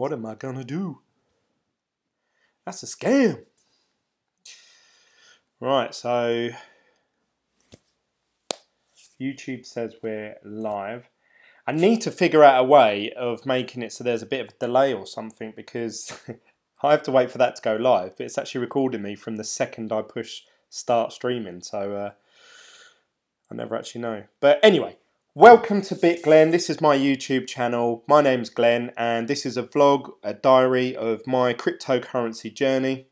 What am I gonna do? That's a scam. Right, so YouTube says we're live. I need to figure out a way of making it so there's a bit of a delay or something, because I have to wait for that to go live, but it's actually recording me from the second I push start streaming, so I never actually know. But anyway, welcome to Glen. This is my YouTube channel. My name's Glenn, and this is a vlog, a diary of my cryptocurrency journey.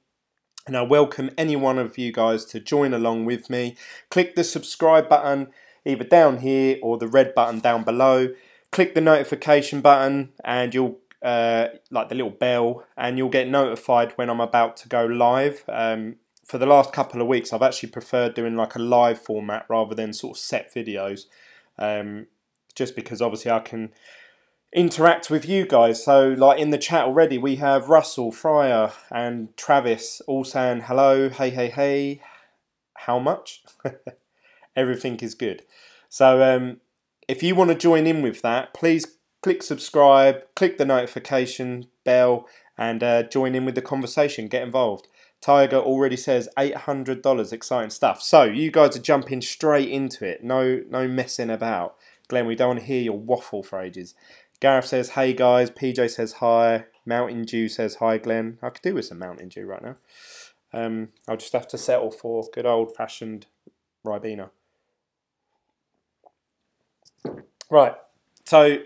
And I welcome any one of you guys to join along with me. Click the subscribe button either down here or the red button down below. Click the notification button and you'll like the little bell, and you'll get notified when I'm about to go live. For the last couple of weeks I've actually preferred doing like a live format rather than sort of set videos, just because obviously I can interact with you guys. So like in the chat already we have Russell, Fryer and Travis all saying hello, hey, how much? Everything is good. So if you want to join in with that, please click subscribe, click the notification bell, and join in with the conversation, get involved. Tiger already says $800, exciting stuff. So you guys are jumping straight into it, no messing about. Glenn, we don't want to hear your waffle for ages. Gareth says, hey guys. PJ says hi. Mountain Dew says hi, Glenn. I could do with some Mountain Dew right now. I'll just have to settle for good old-fashioned Ribena. Right, so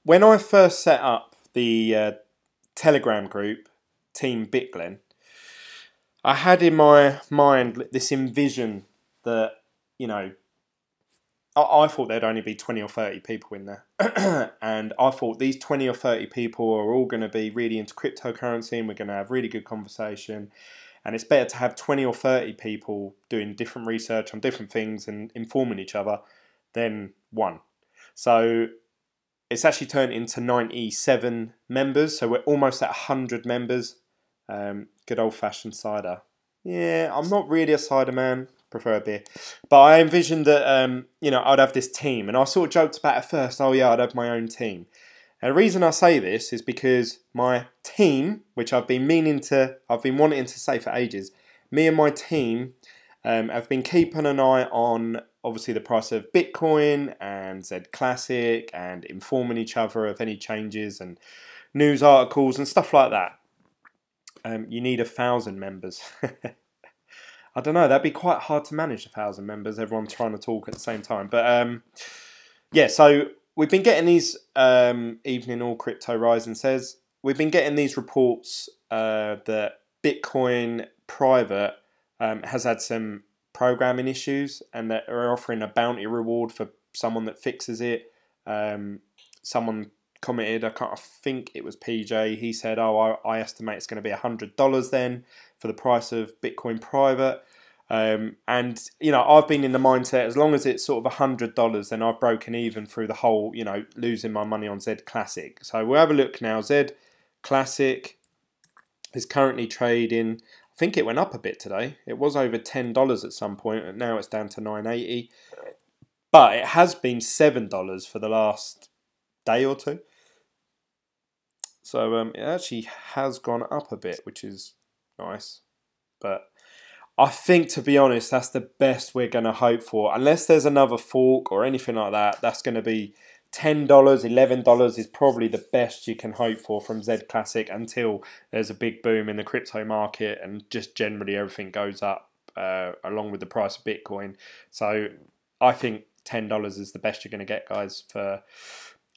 when I first set up the Telegram group, Team BitGlen, I had in my mind this envision that, you know, I thought there'd only be 20 or 30 people in there. And I thought these 20 or 30 people are all going to be really into cryptocurrency and we're going to have really good conversation. And it's better to have 20 or 30 people doing different research on different things and informing each other than one. So it's actually turned into 97 members. So we're almost at 100 members. Good old-fashioned cider. Yeah, I'm not really a cider man. Prefer a beer. But I envisioned that, you know, I'd have this team. And I sort of joked about it first. Oh, yeah, I'd have my own team. And the reason I say this is because my team, which I've been wanting to say for ages, me and my team have been keeping an eye on, obviously, the price of Bitcoin and Z Classic and informing each other of any changes and news articles and stuff like that. You need 1,000 members. I don't know, that'd be quite hard to manage 1,000 members, everyone trying to talk at the same time. But yeah, so we've been getting these, Evening All Crypto Rising says, we've been getting these reports that Bitcoin Private has had some programming issues and that are offering a bounty reward for someone that fixes it. Someone commented, I think it was PJ, he said, oh, I estimate it's going to be $100 then for the price of Bitcoin Private. And, you know, I've been in the mindset, as long as it's sort of $100, then I've broken even through the whole, you know, losing my money on Z Classic. So we'll have a look now. Z Classic is currently trading, I think it went up a bit today. It was over $10 at some point, and now it's down to $9.80. But it has been $7 for the last day or two. So it actually has gone up a bit, which is nice. But I think, to be honest, that's the best we're going to hope for. Unless there's another fork or anything like that, that's going to be $10, $11 is probably the best you can hope for from Z Classic until there's a big boom in the crypto market and just generally everything goes up along with the price of Bitcoin. So I think $10 is the best you're going to get, guys, for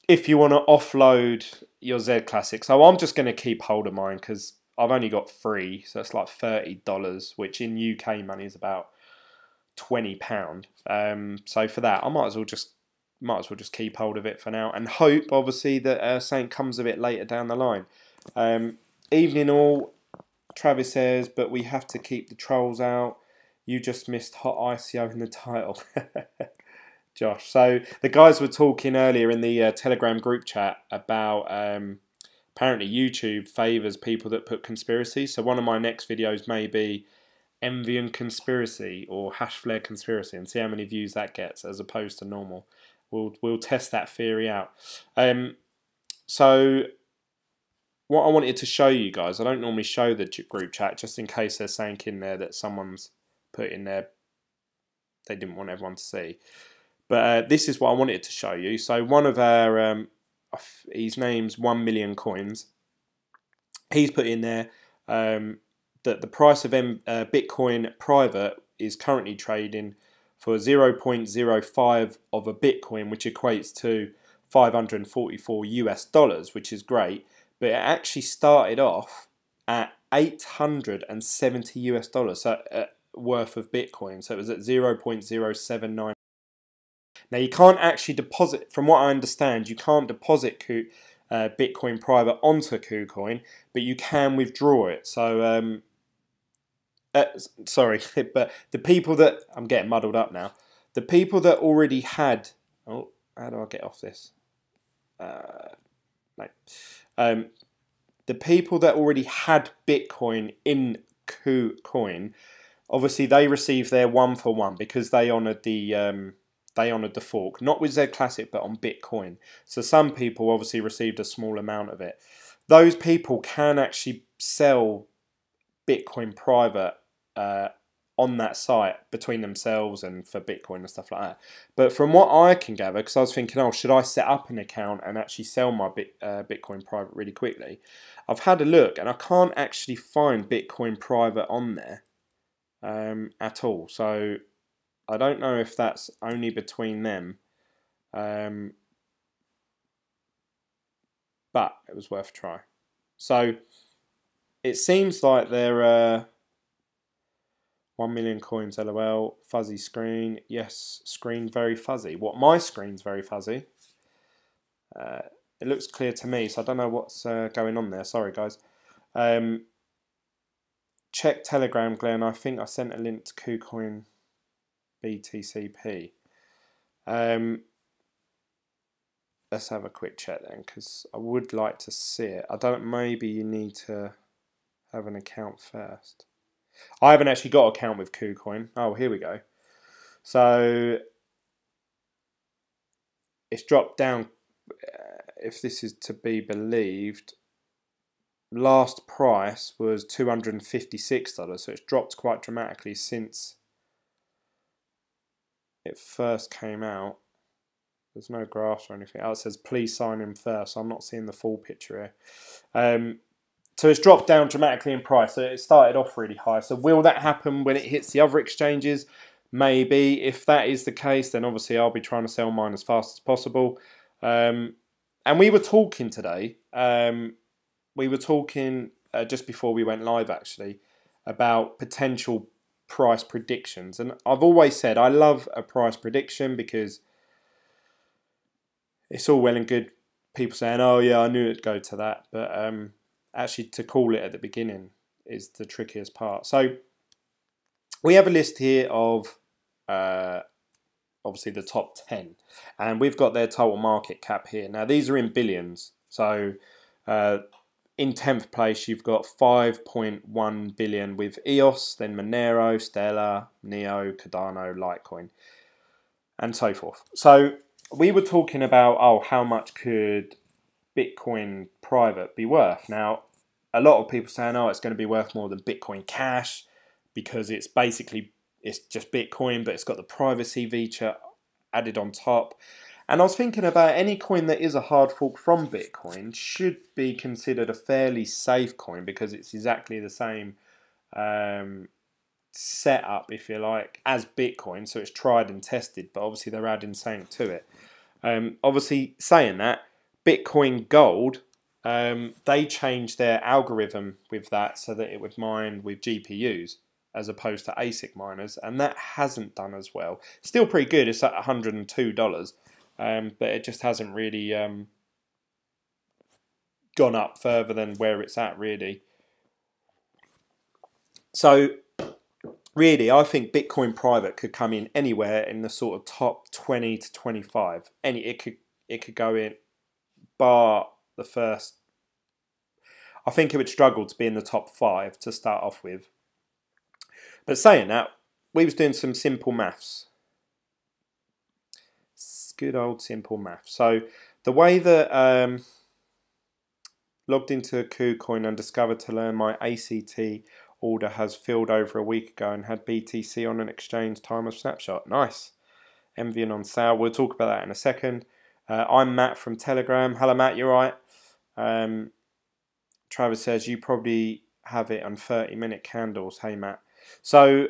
if you want to offload your Z Classic. So I'm just going to keep hold of mine because I've only got 3, so it's like $30, which in UK money is about £20. So for that, I might as well just keep hold of it for now and hope, obviously, that something comes of it later down the line. Evening all, Travis says, but we have to keep the trolls out. You just missed hot ICO in the title. Josh. So the guys were talking earlier in the Telegram group chat about apparently YouTube favours people that put conspiracy. So one of my next videos may be Envion conspiracy or hash flare conspiracy and see how many views that gets as opposed to normal. We'll test that theory out. So what I wanted to show you guys, I don't normally show the group chat just in case there's something in there that someone's put in there they didn't want everyone to see. But this is what I wanted to show you. So one of our, his name's 1 million coins. He's put in there that the price of Bitcoin private is currently trading for 0.05 of a Bitcoin, which equates to 544 US dollars, which is great. But it actually started off at 870 US dollars worth of Bitcoin. So it was at 0.079. Now you can't actually deposit, from what I understand, you can't deposit Bitcoin private onto KuCoin, but you can withdraw it. So, sorry, but the people that, I'm getting muddled up now, the people that already had, oh, how do I get off this? No. The people that already had Bitcoin in KuCoin, obviously they received their 1-for-1 because they honoured the fork, not with Z Classic but on Bitcoin. So some people obviously received a small amount of it. Those people can actually sell Bitcoin private on that site between themselves and for Bitcoin and stuff like that. But from what I can gather, because I was thinking, oh, should I set up an account and actually sell my Bitcoin private really quickly? I've had a look and I can't actually find Bitcoin private on there at all. So I don't know if that's only between them, but it was worth a try. So it seems like they're 1 million coins, lol, fuzzy screen, yes, screen very fuzzy. What, my screen's very fuzzy? It looks clear to me, so I don't know what's going on there, sorry guys. Check Telegram, Glenn, I think I sent a link to KuCoin BTCP. Let's have a quick check then, because I would like to see it. I don't, maybe you need to have an account first. I haven't actually got an account with KuCoin. Oh, here we go. So it's dropped down, if this is to be believed, last price was $256, so it's dropped quite dramatically since it first came out. There's no graphs or anything. Oh, it says please sign in first, so I'm not seeing the full picture here. So it's dropped down dramatically in price. So it started off really high. So will that happen when it hits the other exchanges? Maybe. If that is the case, then obviously I'll be trying to sell mine as fast as possible. And we were talking today. We were talking just before we went live, actually, about potential price predictions. And I've always said I love a price prediction because it's all well and good people saying, oh yeah, I knew it'd go to that. But actually to call it at the beginning is the trickiest part. So we have a list here of obviously the top 10. And we've got their total market cap here. Now these are in billions. So in 10th place, you've got 5.1 billion with EOS, then Monero, Stellar, Neo, Cardano, Litecoin, and so forth. So we were talking about, oh, how much could Bitcoin private be worth? Now, a lot of people saying, oh, it's going to be worth more than Bitcoin Cash because it's basically, it's just Bitcoin, but it's got the privacy feature added on top. And I was thinking about any coin that is a hard fork from Bitcoin should be considered a fairly safe coin because it's exactly the same setup, if you like, as Bitcoin. So it's tried and tested, but obviously they're adding something to it. Obviously, saying that, Bitcoin Gold, they changed their algorithm with that so that it would mine with GPUs as opposed to ASIC miners, and that hasn't done as well. Still pretty good, it's at $102. But it just hasn't really gone up further than where it's at, really. So, really, I think Bitcoin private could come in anywhere in the sort of top 20 to 25. It could go in, bar the first. I think it would struggle to be in the top 5 to start off with. But saying that, we was doing some simple maths. Good old simple math. So the way that logged into KuCoin and discovered to learn my ACT order has filled over a week ago and had BTC on an exchange time of snapshot. Nice. Envion on sale. We'll talk about that in a second. I'm Matt from Telegram. Hello, Matt. You're right. Travis says you probably have it on 30-minute candles. Hey, Matt. So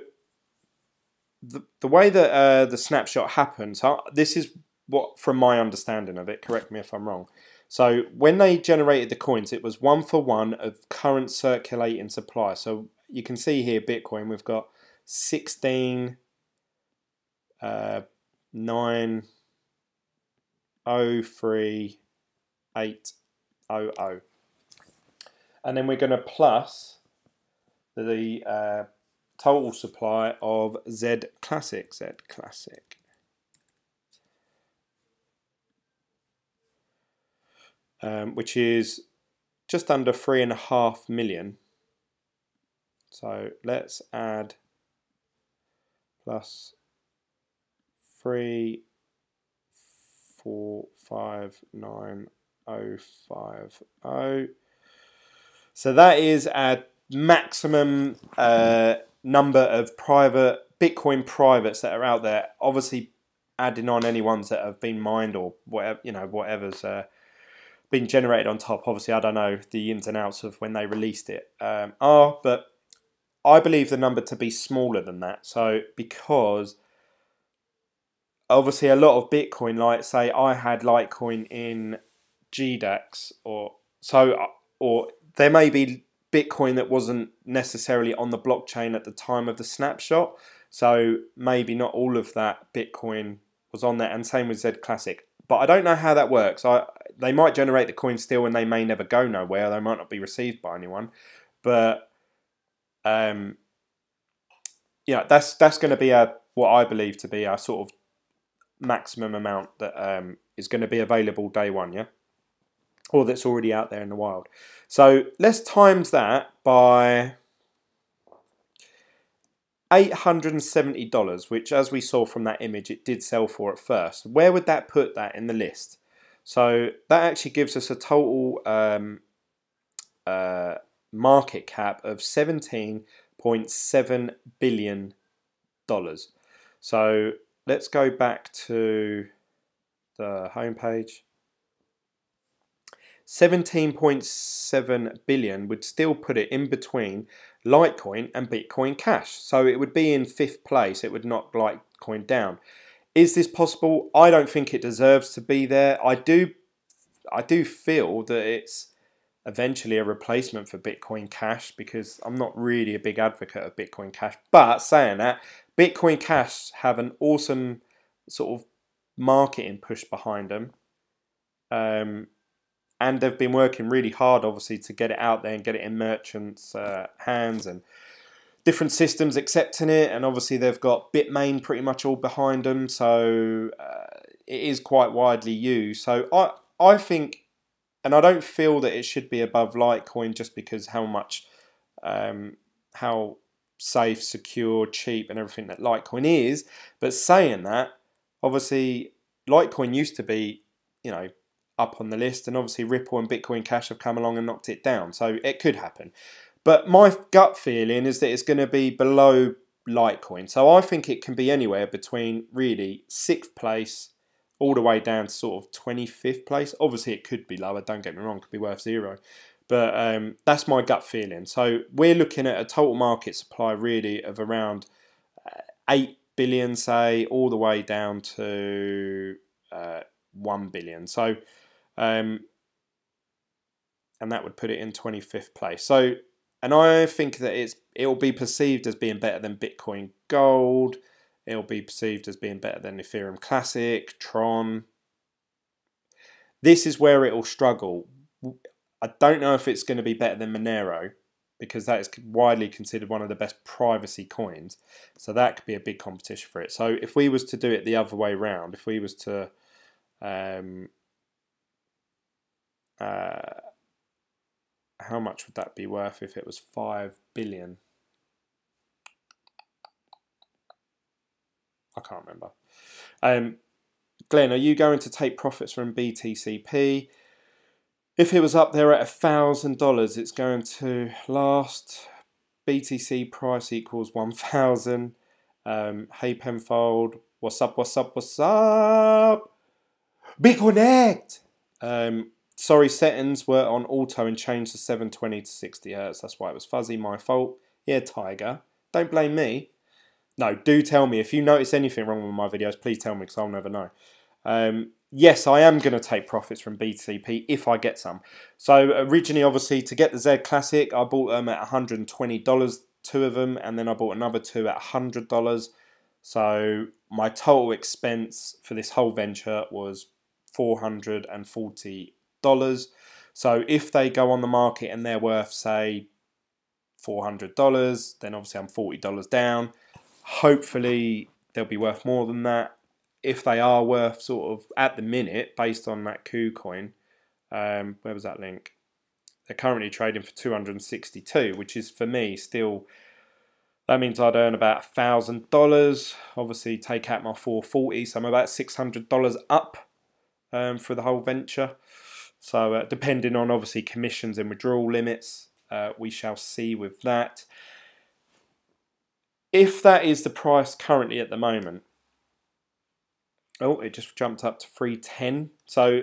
the way that the snapshot happens, this is what, from my understanding of it, correct me if I'm wrong. So when they generated the coins, it was 1-for-1 of current circulating supply. So you can see here, Bitcoin, we've got 16, 9, 0, 3, 8, 0, 0. And then we're going to plus the total supply of Z Classic. Which is just under 3.5 million. So let's add plus 3, 4, 5, 9, 0, 5, 0. So that is a maximum number of private Bitcoin privates that are out there. Obviously, adding on any ones that have been mined or whatever, whatever's been generated on top. Obviously, I don't know the ins and outs of when they released it but I believe the number to be smaller than that. So because obviously a lot of Bitcoin, like say I had Litecoin in GDAX or there may be Bitcoin that wasn't necessarily on the blockchain at the time of the snapshot. So maybe not all of that Bitcoin was on there, and same with Z Classic. But I don't know how that works. They might generate the coin still and they may never go nowhere. They might not be received by anyone. But that's going to be what I believe to be our sort of maximum amount that is going to be available day one, yeah? Or that's already out there in the wild. So let's times that by $870, which as we saw from that image, it did sell for at first. Where would that put that in the list? So that actually gives us a total market cap of $17.7 billion. So let's go back to the homepage. 17.7 billion would still put it in between Litecoin and Bitcoin Cash. So it would be in 5th place. It would knock Litecoin down. Is this possible? I don't think it deserves to be there. I do feel that it's eventually a replacement for Bitcoin Cash, because I'm not really a big advocate of Bitcoin Cash. But saying that, Bitcoin Cash have an awesome sort of marketing push behind them. And they've been working really hard, obviously, to get it out there and get it in merchants' hands and different systems accepting it. And obviously, they've got Bitmain pretty much all behind them. So it is quite widely used. So I think, and I don't feel that it should be above Litecoin just because how safe, secure, cheap and everything that Litecoin is. But saying that, obviously, Litecoin used to be, up on the list, and obviously Ripple and Bitcoin Cash have come along and knocked it down, so it could happen. But my gut feeling is that it's going to be below Litecoin, so I think it can be anywhere between really 6th place all the way down to sort of 25th place. Obviously it could be lower, don't get me wrong, it could be worth 0, but that's my gut feeling. So we're looking at a total market supply really of around 8 billion, say, all the way down to 1 billion. So and that would put it in 25th place. So, and I think that it'll be perceived as being better than Bitcoin Gold. It'll be perceived as being better than Ethereum Classic, Tron. This is where it'll struggle. I don't know if it's going to be better than Monero, because that is widely considered one of the best privacy coins. So that could be a big competition for it. So if we was to do it the other way around, if we was to how much would that be worth if it was 5 billion? I can't remember. Glenn, are you going to take profits from BTCP? If it was up there at $1,000, it's going to last. BTC price equals 1,000. Hey Penfold, what's up, what's up, what's up? Be connect! Sorry, settings were on auto and changed to 720 to 60 Hz. That's why it was fuzzy, my fault. Yeah, Tiger. Don't blame me. No, do tell me. If you notice anything wrong with my videos, please tell me because I'll never know. Yes, I am going to take profits from BTP if I get some. So originally, obviously, to get the Z Classic, I bought them at $120, 2 of them, and then I bought another 2 at $100. So my total expense for this whole venture was $440. So if they go on the market and they're worth, say, $400, then obviously I'm $40 down. Hopefully they'll be worth more than that. If they are worth sort of at the minute, based on that KuCoin, where was that link? They're currently trading for 262, which is for me still, that means I'd earn about $1,000. Obviously take out my 440, so I'm about $600 up for the whole venture. So depending on obviously commissions and withdrawal limits, we shall see with that. If that is the price currently at the moment, oh, it just jumped up to 310. So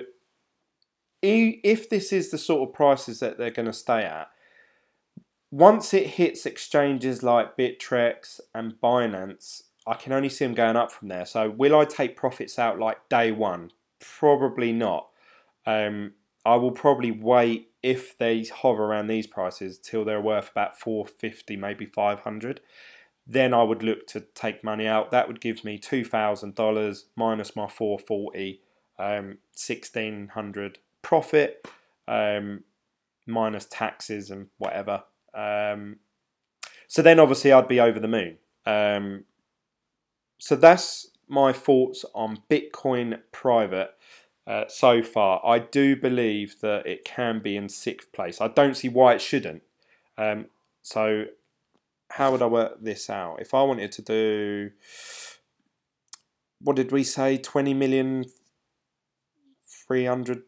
if this is the sort of prices that they're going to stay at, once it hits exchanges like Bittrex and Binance, I can only see them going up from there. So will I take profits out like day one? Probably not. I will probably wait if they hover around these prices till they're worth about 450, maybe 500. Then I would look to take money out. That would give me $2,000 minus my 440, 1,600 profit, minus taxes and whatever. So then obviously I'd be over the moon. So that's my thoughts on Bitcoin private so far. I do believe that it can be in 6th place. I don't see why it shouldn't. So how would I work this out? If I wanted to do, what did we say, 20,300,000,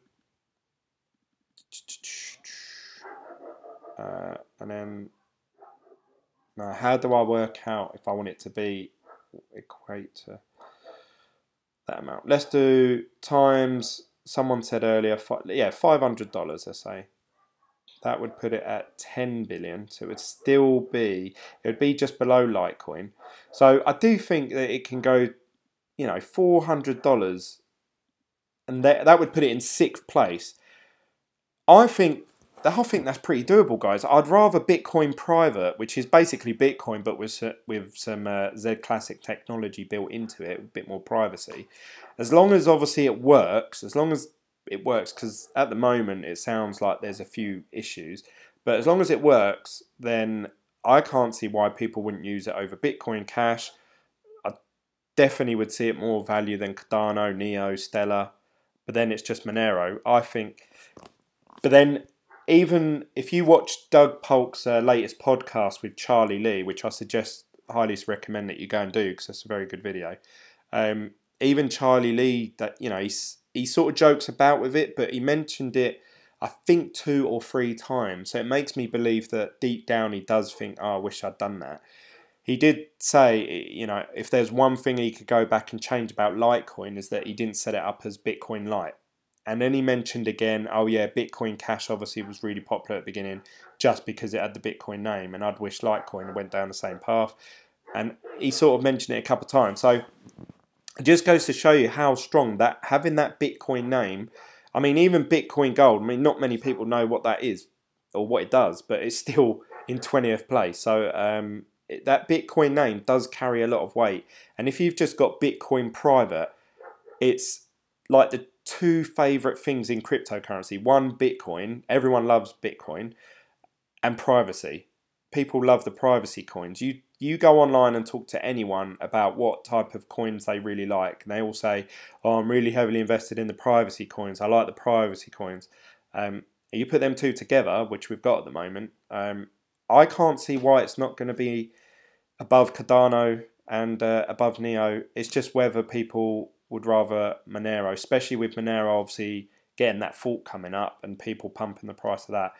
and then, now how do I work out if I want it to be equate to that amount? Let's do times, someone said earlier, yeah, $500, let's say. That would put it at 10 billion, so it would still be, it would be just below Litecoin. So I do think that it can go, you know, $400, and that would put it in 6th place. I think that's pretty doable, guys. I'd rather Bitcoin private, which is basically Bitcoin but with some Z Classic technology built into it, a bit more privacy. As long as obviously it works, because at the moment it sounds like there's a few issues, but as long as it works, then I can't see why people wouldn't use it over Bitcoin Cash. I definitely would see it more value than Cardano, Neo, Stellar, but then it's just Monero, I think. But then even if you watch Doug Polk's latest podcast with Charlie Lee, which I highly recommend that you go and do because it's a very good video, even Charlie Lee, that, you know, he sort of jokes about with it, but he mentioned it, I think, 2 or 3 times. So it makes me believe that deep down he does think, oh, I wish I'd done that. He did say, you know, if there's one thing he could go back and change about Litecoin is that he didn't set it up as Bitcoin Lite. And then he mentioned again, oh yeah, Bitcoin Cash obviously was really popular at the beginning just because it had the Bitcoin name, and I'd wish Litecoin went down the same path. And he sort of mentioned it a couple of times. So it just goes to show you how strong that having that Bitcoin name. I mean, even Bitcoin Gold, I mean, not many people know what that is or what it does, but it's still in 20th place. So that Bitcoin name does carry a lot of weight. And if you've just got Bitcoin private, it's like the 2 favorite things in cryptocurrency. One, Bitcoin. Everyone loves Bitcoin. And privacy. People love the privacy coins. You go online and talk to anyone about what type of coins they really like, and they all say, oh, I'm really heavily invested in the privacy coins. I like the privacy coins. You put them 2 together, which we've got at the moment, I can't see why it's not going to be above Cardano and above Neo. It's just whether people would rather Monero, especially with Monero obviously getting that fault coming up and people pumping the price of that.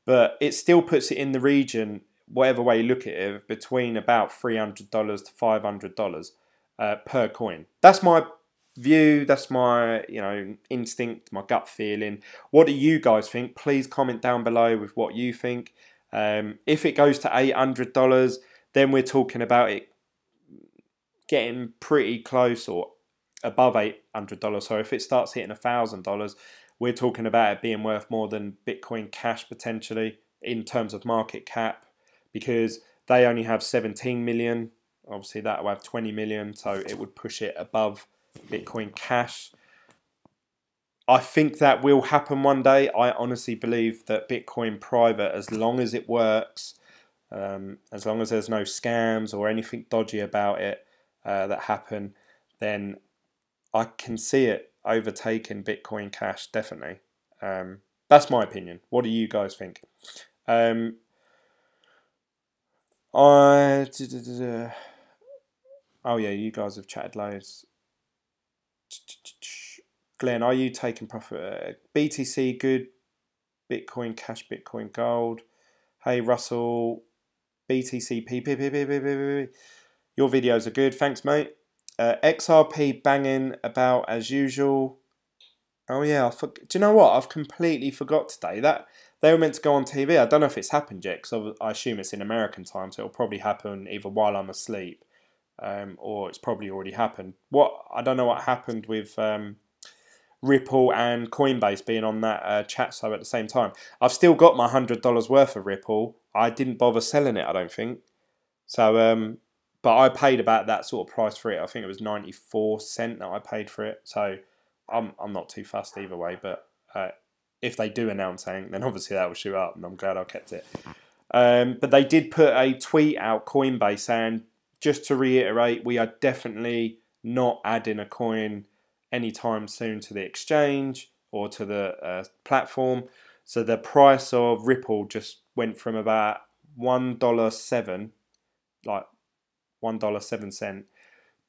But it still puts it in the region, whatever way you look at it, between about $300 to $500 per coin. That's my view. That's my instinct, my gut feeling. What do you guys think? Please comment down below with what you think. If it goes to $800, then we're talking about it getting pretty close or above $800. So if it starts hitting $1,000, we're talking about it being worth more than Bitcoin Cash potentially in terms of market cap, because they only have 17 million. Obviously that will have 20 million, so it would push it above Bitcoin Cash. I think that will happen one day. I honestly believe that Bitcoin private, as long as it works, as long as there's no scams or anything dodgy about it that happen, then I can see it overtaking Bitcoin Cash, definitely. That's my opinion. What do you guys think? Oh yeah, you guys have chatted loads. Glenn, are you taking profit? BTC good, Bitcoin Cash, Bitcoin Gold. Hey Russell, BTC P. Your videos are good, thanks mate. XRP banging about as usual. Oh yeah, do you know what? I've completely forgot today that they were meant to go on TV. I don't know if it's happened yet, because I assume it's in American time, so it'll probably happen either while I'm asleep, or it's probably already happened. I don't know what happened with Ripple and Coinbase being on that chat show at the same time. I've still got my $100 worth of Ripple. I didn't bother selling it, I don't think. So, but I paid about that sort of price for it. I think it was 94 cents that I paid for it. So I'm not too fussed either way. But if they do announce something, then obviously that will shoot up, and I'm glad I kept it. But they did put a tweet out, Coinbase, saying, just to reiterate, we are definitely not adding a coin anytime soon to the exchange or to the platform. So the price of Ripple just went from about $1.07, like $1.07,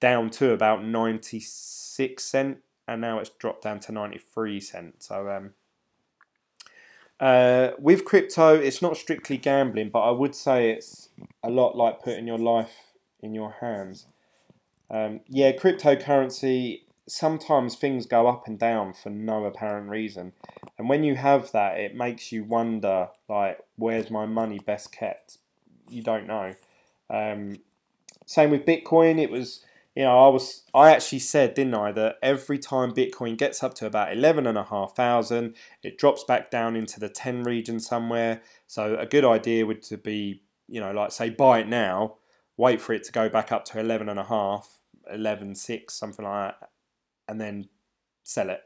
down to about 96 cents, and now it's dropped down to 93 cents. So with crypto, it's not strictly gambling, but I would say it's a lot like putting your life in your hands. Yeah, cryptocurrency, sometimes things go up and down for no apparent reason, and when you have that, it makes you wonder, like, where's my money best kept? You don't know. Same with Bitcoin. It was, I actually said, didn't I, that every time Bitcoin gets up to about 11,500, it drops back down into the 10 region somewhere. So a good idea would to be, like say buy it now, wait for it to go back up to 11.5, 11.6, something like that, and then sell it,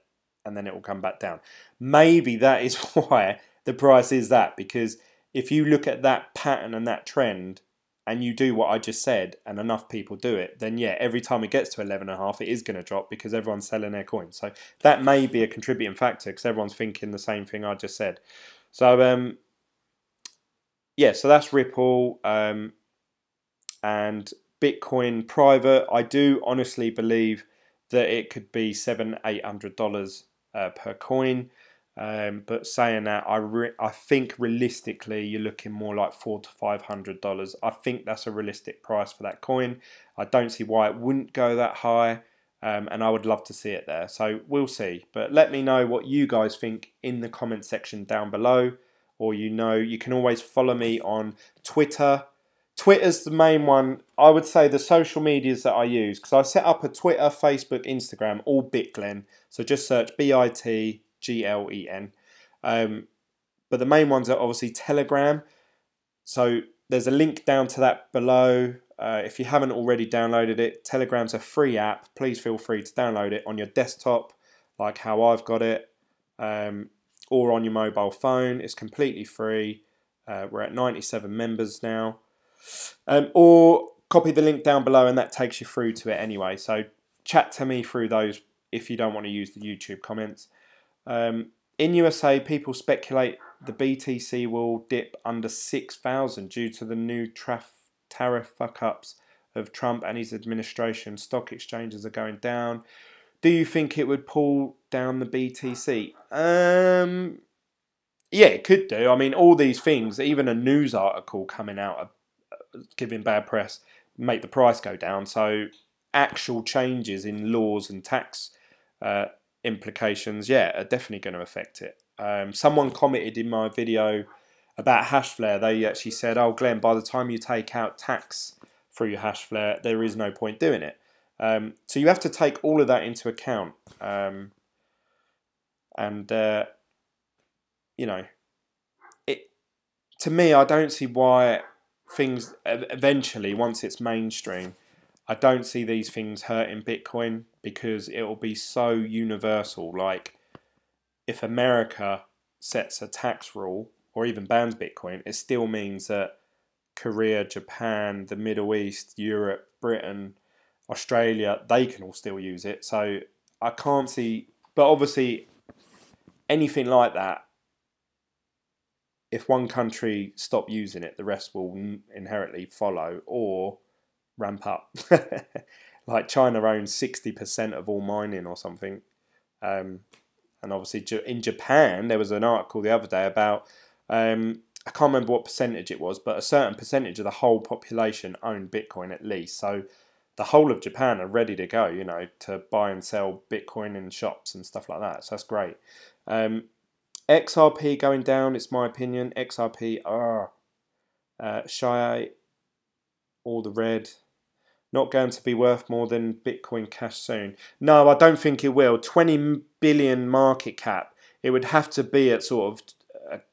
and then it will come back down. Maybe that is why the price is that, because if you look at that pattern and that trend, and you do what I just said, and enough people do it, then yeah, every time it gets to 11.5, it is going to drop because everyone's selling their coins. So that may be a contributing factor, because everyone's thinking the same thing I just said. So yeah, so that's Ripple and Bitcoin private. I do honestly believe that it could be $700-800 per coin. But saying that, I think realistically you're looking more like $400 to $500. I think that's a realistic price for that coin. I don't see why it wouldn't go that high, and I would love to see it there. So we'll see. But let me know what you guys think in the comment section down below, or you can always follow me on Twitter. Twitter's the main one. I would say the social medias that I use, because I set up a Twitter, Facebook, Instagram, all Bitglen. So just search BITGLEN. But the main ones are obviously Telegram. So there's a link down to that below. If you haven't already downloaded it, Telegram's a free app. Please feel free to download it on your desktop, like how I've got it, or on your mobile phone. It's completely free. We're at 97 members now. Or copy the link down below, and that takes you through to it anyway. So chat to me through those if you don't want to use the YouTube comments. In USA, people speculate the BTC will dip under 6,000 due to the new tariff fuck-ups of Trump and his administration. Stock exchanges are going down. Do you think it would pull down the BTC? Yeah, it could do. I mean, all these things, even a news article coming out giving bad press, make the price go down. So actual changes in laws and tax implications, yeah, are definitely going to affect it. Someone commented in my video about Hashflare. They actually said, "Oh, Glenn, by the time you take out tax through your Hashflare, there is no point doing it." So you have to take all of that into account. You know, to me, I don't see why things eventually, once it's mainstream, I don't see these things hurting Bitcoin because it will be so universal. Like, if America sets a tax rule or even bans Bitcoin, it still means that Korea, Japan, the Middle East, Europe, Britain, Australia, they can all still use it. So I can't see, but obviously anything like that, if one country stop using it, the rest will inherently follow or ramp up. Like China owns 60% of all mining or something. And obviously in Japan, there was an article the other day about, I can't remember what percentage it was, but a certain percentage of the whole population own Bitcoin at least. So the whole of Japan are ready to go, you know, to buy and sell Bitcoin in shops and stuff like that. So that's great. XRP going down, it's my opinion. XRP, shy all the red. Not going to be worth more than Bitcoin Cash soon. No, I don't think it will. 20 billion market cap. It would have to be at sort of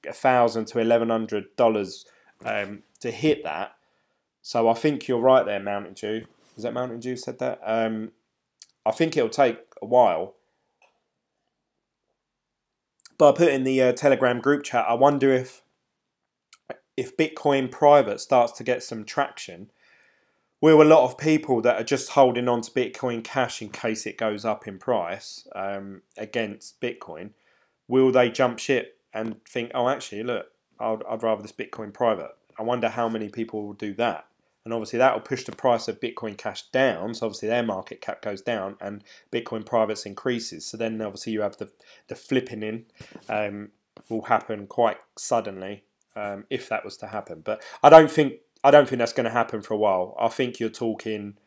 $1,000 to $1,100 to hit that. So I think you're right there, Mountain Dew. Is that Mountain Dew said that? I think it'll take a while. But I put in the Telegram group chat, I wonder if Bitcoin private starts to get some traction, will a lot of people that are just holding on to Bitcoin Cash in case it goes up in price against Bitcoin, will they jump ship and think, oh, actually, look, I'd rather this Bitcoin private? I wonder how many people will do that. And obviously that will push the price of Bitcoin Cash down. So obviously their market cap goes down and Bitcoin privates increases. So then obviously you have the flipping in will happen quite suddenly if that was to happen. But I don't think that's going to happen for a while. I think you're talking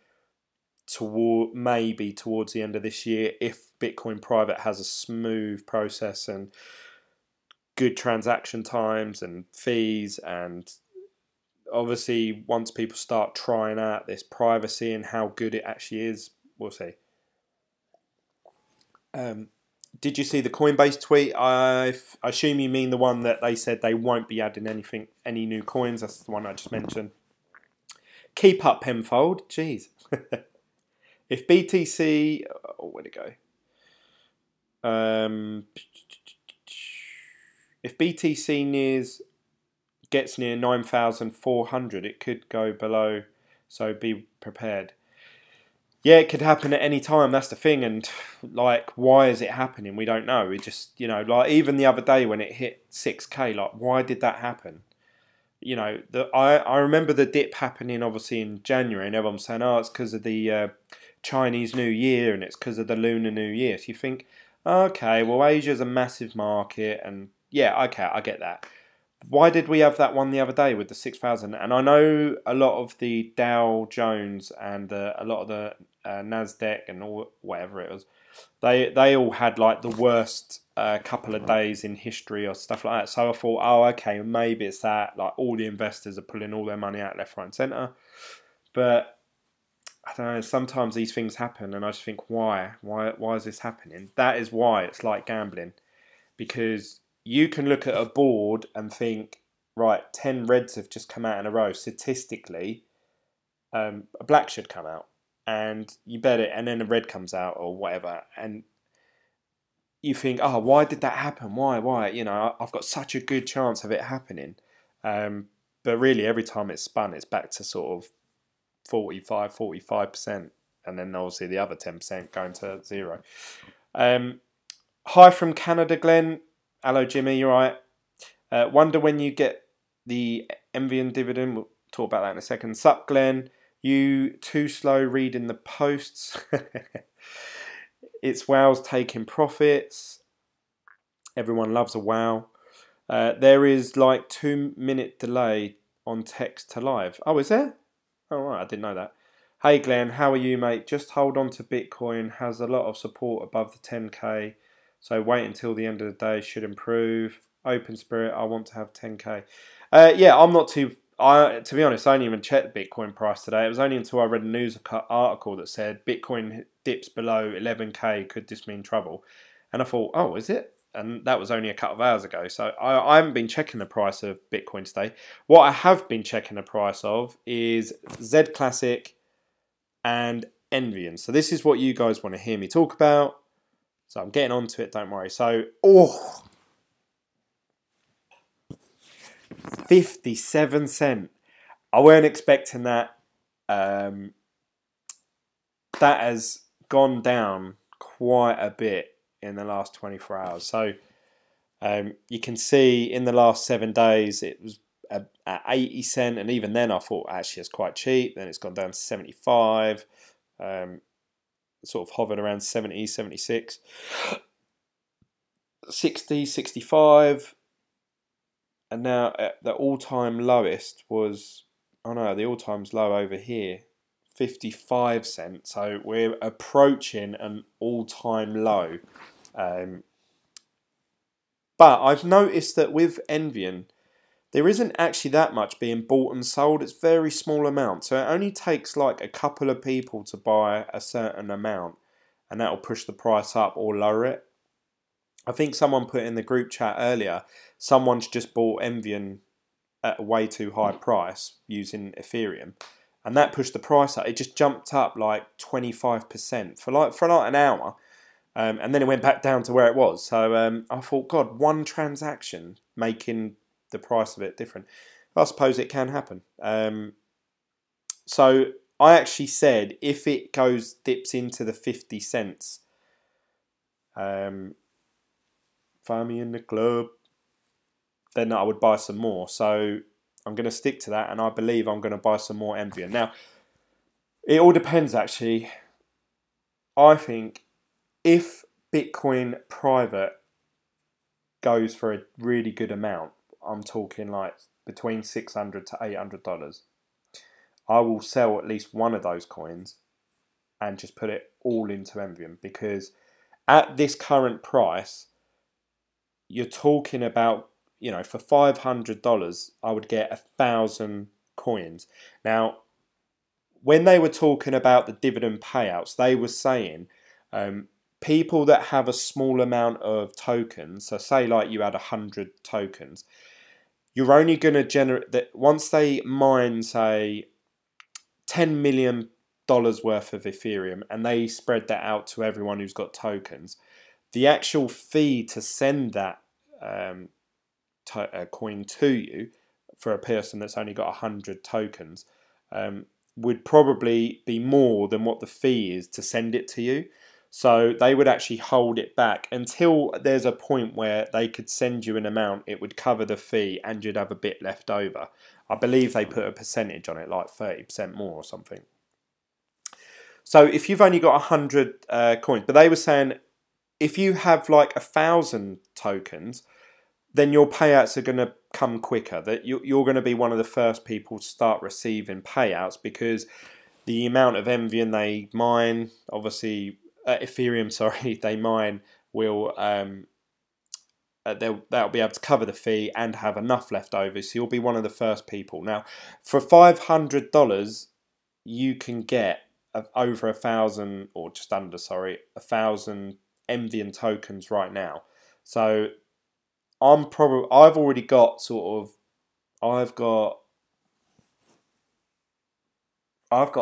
maybe towards the end of this year if Bitcoin private has a smooth process and good transaction times and fees, and obviously once people start trying out this privacy and how good it actually is, we'll see. Did you see the Coinbase tweet? I assume you mean the one that they said they won't be adding any new coins. That's the one I just mentioned. Keep up, Penfold. Jeez. If BTC... Oh, where'd it go? If BTC gets near 9,400, it could go below. So be prepared. Yeah, it could happen at any time. That's the thing. And like, why is it happening? We don't know. We just, you know, like even the other day when it hit 6K, like, why did that happen? You know, I remember the dip happening obviously in January, and everyone's saying, oh, it's because of the Chinese New Year and it's because of the Lunar New Year. So you think, okay, well, Asia's a massive market, and yeah, okay, I get that. Why did we have that one the other day with the 6,000? And I know a lot of the Dow Jones and a lot of the Nasdaq and all whatever it was, they all had like the worst couple of days in history or stuff like that. So I thought, oh, okay, maybe it's that. Like all the investors are pulling all their money out left, right, and centre. But I don't know. Sometimes these things happen, and I just think, why? Why is this happening? That is why it's like gambling, because you can look at a board and think, right, 10 reds have just come out in a row. Statistically, a black should come out. And you bet it, and then a red comes out or whatever. And you think, oh, why did that happen? Why? You know, I've got such a good chance of it happening. But really, every time it's spun, it's back to sort of 45%. And then obviously the other 10% going to zero. Hi from Canada, Glenn. Hello, Jimmy, you're right. Wonder when you get the Envion dividend. We'll talk about that in a second. Sup, Glenn. You too slow reading the posts. It's whales taking profits. Everyone loves a whale. There is like 2-minute delay on text to live. Oh, is there? Oh, right, I didn't know that. Hey Glenn, how are you, mate? Just hold on to Bitcoin. Has a lot of support above the 10k. So wait until the end of the day. Should improve. Open spirit. I want to have 10k. Yeah, I'm not too. To be honest, I didn't even check the Bitcoin price today. It was only until I read a news article that said Bitcoin dips below 11k. Could this mean trouble? And I thought, oh, is it? And that was only a couple of hours ago. So I haven't been checking the price of Bitcoin today. What I have been checking the price of is Z Classic and Envion. So this is what you guys want to hear me talk about. So I'm getting onto it, don't worry. So, 57 cents. I weren't expecting that. That has gone down quite a bit in the last 24 hours. So you can see in the last 7 days it was at 80 cents, and even then I thought actually it's quite cheap. Then it's gone down to 75, sort of hovered around 70, 76, 60, 65, and now at the all-time lowest was, oh no, the all-time's low over here, 55 cents. So we're approaching an all-time low. But I've noticed that with Envion, there isn't actually that much being bought and sold. It's very small amount. So it only takes like a couple of people to buy a certain amount, and that'll push the price up or lower it. I think someone put in the group chat earlier, someone's just bought Envion at a way too high price using Ethereum, and that pushed the price up. It just jumped up like 25% for like an hour. And then it went back down to where it was. So I thought, God, one transaction making the price of it different. I suppose it can happen. So I actually said if it dips into the 50 cents, find me in the club, then I would buy some more. So I'm going to stick to that, and I believe I'm going to buy some more Envion. Now, it all depends actually. I think if Bitcoin private goes for a really good amount, I'm talking like between $600 to $800, I will sell at least one of those coins and just put it all into Envion, because at this current price, you're talking about, you know, for $500, I would get 1,000 coins. Now, when they were talking about the dividend payouts, they were saying people that have a small amount of tokens, so say like you had 100 tokens, you're only going to generate that once they mine, say, $10 million worth of Ethereum, and they spread that out to everyone who's got tokens, the actual fee to send that coin to you for a person that's only got 100 tokens would probably be more than what the fee is to send it to you. So they would actually hold it back until there's a point where they could send you an amount, it would cover the fee, and you'd have a bit left over. I believe they put a percentage on it, like 30% more or something. So if you've only got 100 coins, but they were saying if you have like 1,000 tokens, then your payouts are going to come quicker. That you're going to be one of the first people to start receiving payouts, because the amount of Envion they mine, obviously Ethereum, sorry, they mine will they'll be able to cover the fee and have enough left over. So you'll be one of the first people. Now, for $500, you can get over 1,000, or just under, sorry, 1,000 Envion tokens right now. So I've already got I've got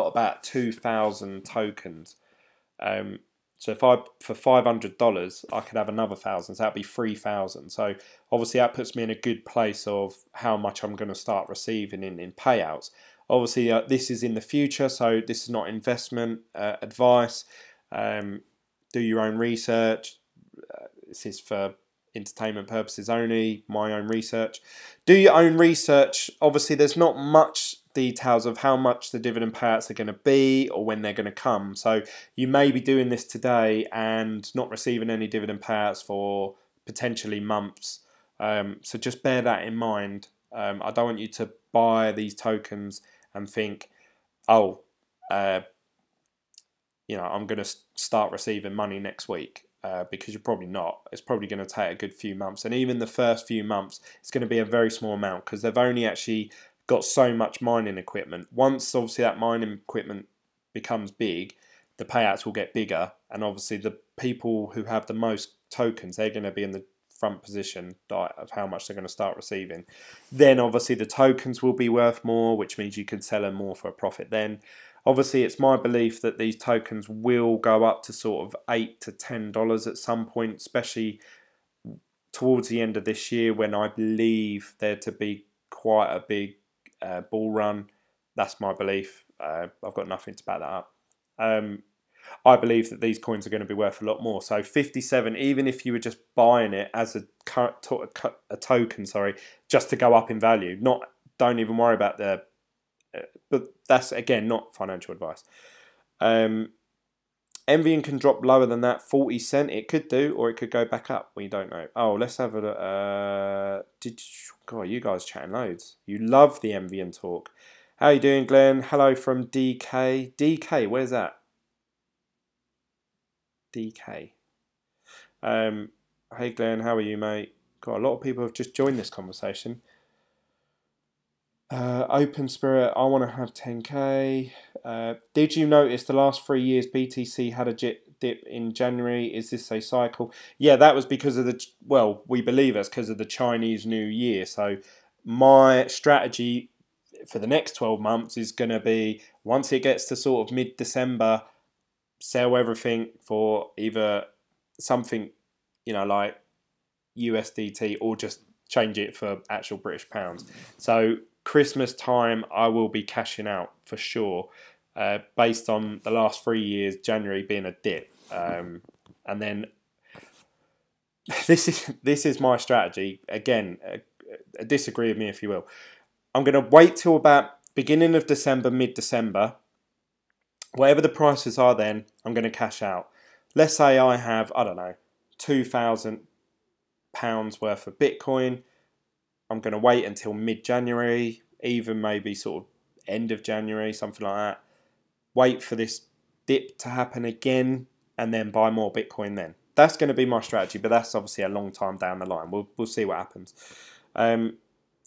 about 2,000 tokens. So for $500, I could have another 1,000. So that'd be 3,000. So obviously that puts me in a good place of how much I'm going to start receiving in payouts. Obviously this is in the future, so this is not investment advice. Do your own research. This is for entertainment purposes only, my own research. Do your own research. Obviously there's not much details of how much the dividend payouts are going to be or when they're going to come. So you may be doing this today and not receiving any dividend payouts for potentially months. So just bear that in mind. I don't want you to buy these tokens and think, oh, I'm going to start receiving money next week. Because you're probably not. It's probably going to take a good few months, and even the first few months, it's going to be a very small amount because they've only actually got so much mining equipment. Once obviously that mining equipment becomes big, the payouts will get bigger, and obviously the people who have the most tokens, they're going to be in the front position of how much they're going to start receiving. Then obviously the tokens will be worth more, which means you can sell them more for a profit then. Obviously, it's my belief that these tokens will go up to sort of $8 to $10 at some point, especially towards the end of this year when I believe there to be quite a big bull run. That's my belief. I've got nothing to back that up. I believe that these coins are going to be worth a lot more. So 57, even if you were just buying it as a token, just to go up in value, don't even worry about the. But that's, again, not financial advice. Envion can drop lower than that, 40 cent. It could do, or it could go back up. We don't know. Oh, let's have a... God, you guys chatting loads. You love the Envion talk. How you doing, Glenn? Hello from DK. DK, where's that? DK. Hey, Glenn, how are you, mate? God, a lot of people have just joined this conversation. Open Spirit, I want to have 10k. Did you notice the last 3 years BTC had a dip in January? Is this a cycle? Yeah, that was because of we believe it's because of the Chinese New Year. So my strategy for the next 12 months is going to be, once it gets to sort of mid-December, sell everything for either something, like USDT, or just change it for actual British pounds. So Christmas time, I will be cashing out for sure, based on the last 3 years, January being a dip. And then this is my strategy. Again, disagree with me if you will. I'm going to wait till about beginning of December, mid-December. Whatever the prices are then, I'm going to cash out. Let's say I have, I don't know, £2,000 worth of Bitcoin. I'm going to wait until mid-January, even maybe sort of end of January, something like that. Wait for this dip to happen again, and then buy more Bitcoin then. That's going to be my strategy, but that's obviously a long time down the line. We'll see what happens.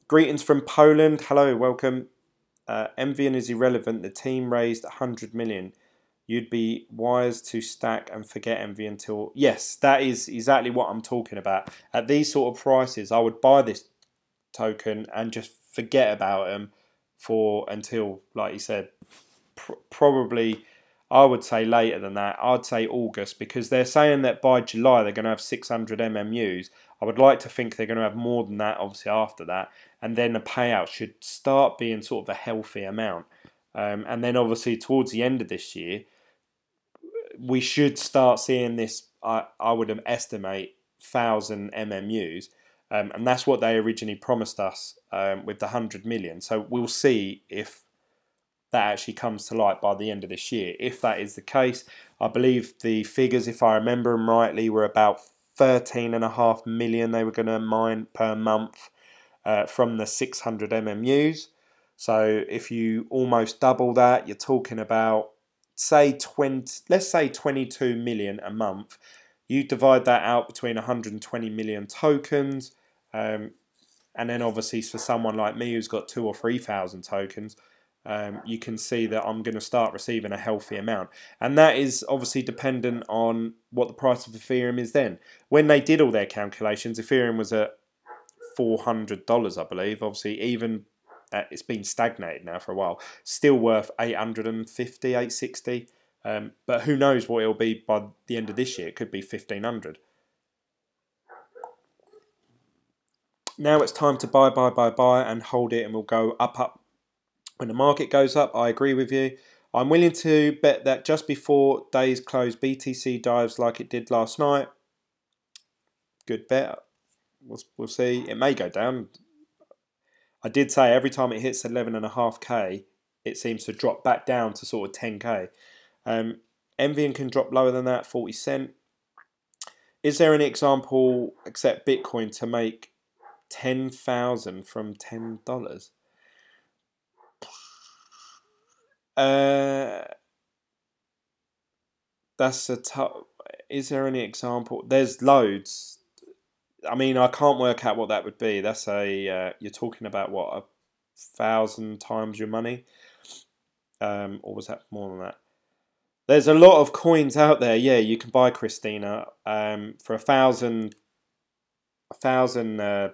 Greetings from Poland. Hello, welcome. Envion is irrelevant. The team raised 100 million. You'd be wise to stack and forget Envy until... Yes, that is exactly what I'm talking about. At these sort of prices, I would buy this token and just forget about them until, like you said, probably, I would say later than that. I'd say August, because they're saying that by July they're going to have 600 MMUs. I would like to think they're going to have more than that, obviously, after that. And then the payout should start being sort of a healthy amount. And then, obviously, towards the end of this year, we should start seeing this, I would estimate, 1,000 MMUs. And that's what they originally promised us with the 100 million. So we'll see if that actually comes to light by the end of this year. If that is the case, I believe the figures, if I remember them rightly, were about 13.5 million they were going to mine per month from the 600 MMUs. So if you almost double that, you're talking about, let's say 22 million a month. You divide that out between 120 million tokens, and then obviously for someone like me who's got 2,000 or 3,000 tokens, you can see that I'm going to start receiving a healthy amount. And that is obviously dependent on what the price of Ethereum is then. When they did all their calculations, Ethereum was at $400, I believe. Obviously, even it's been stagnated now for a while. Still worth 850, 860. But who knows what it'll be by the end of this year. It could be 1,500. Now it's time to buy, and hold it, and we'll go up. When the market goes up, I agree with you. I'm willing to bet that just before days close, BTC dives like it did last night. Good bet. We'll see. It may go down. I did say every time it hits 11.5k, it seems to drop back down to sort of 10k. Envion can drop lower than that, 40 cent. Is there an example except Bitcoin to make 10,000 from $10? That's a tough. Is there any example? There's loads. I mean, I can't work out what that would be. That's a. You're talking about what, 1,000 times your money, or was that more than that? There's a lot of coins out there. Yeah, you can buy Christina for 1,000. 1,000.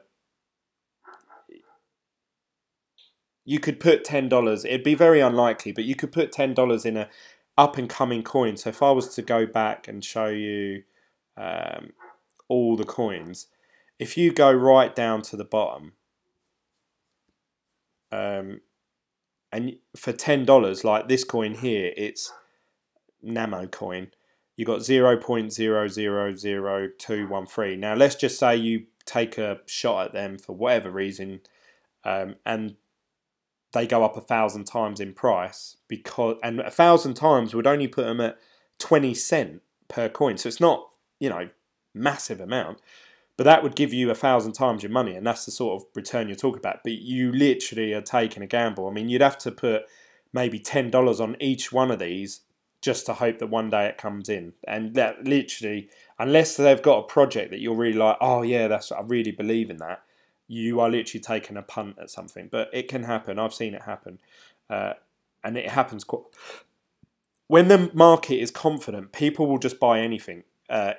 You could put $10. It'd be very unlikely, but you could put $10 in a up and coming coin. So if I was to go back and show you all the coins, if you go right down to the bottom, and for $10, like this coin here, it's Namo coin. You got 0.000213. Now let's just say you take a shot at them for whatever reason, and they go up 1,000 times in price, and 1,000 times would only put them at 20 cent per coin. So it's not, massive amount, but that would give you 1,000 times your money, and that's the sort of return you're talking about. But you literally are taking a gamble. I mean, you'd have to put maybe $10 on each one of these just to hope that one day it comes in. And that literally, unless they've got a project that you're really like, oh yeah, I really believe in that, you are literally taking a punt at something. But it can happen. I've seen it happen. And it happens when the market is confident, people will just buy anything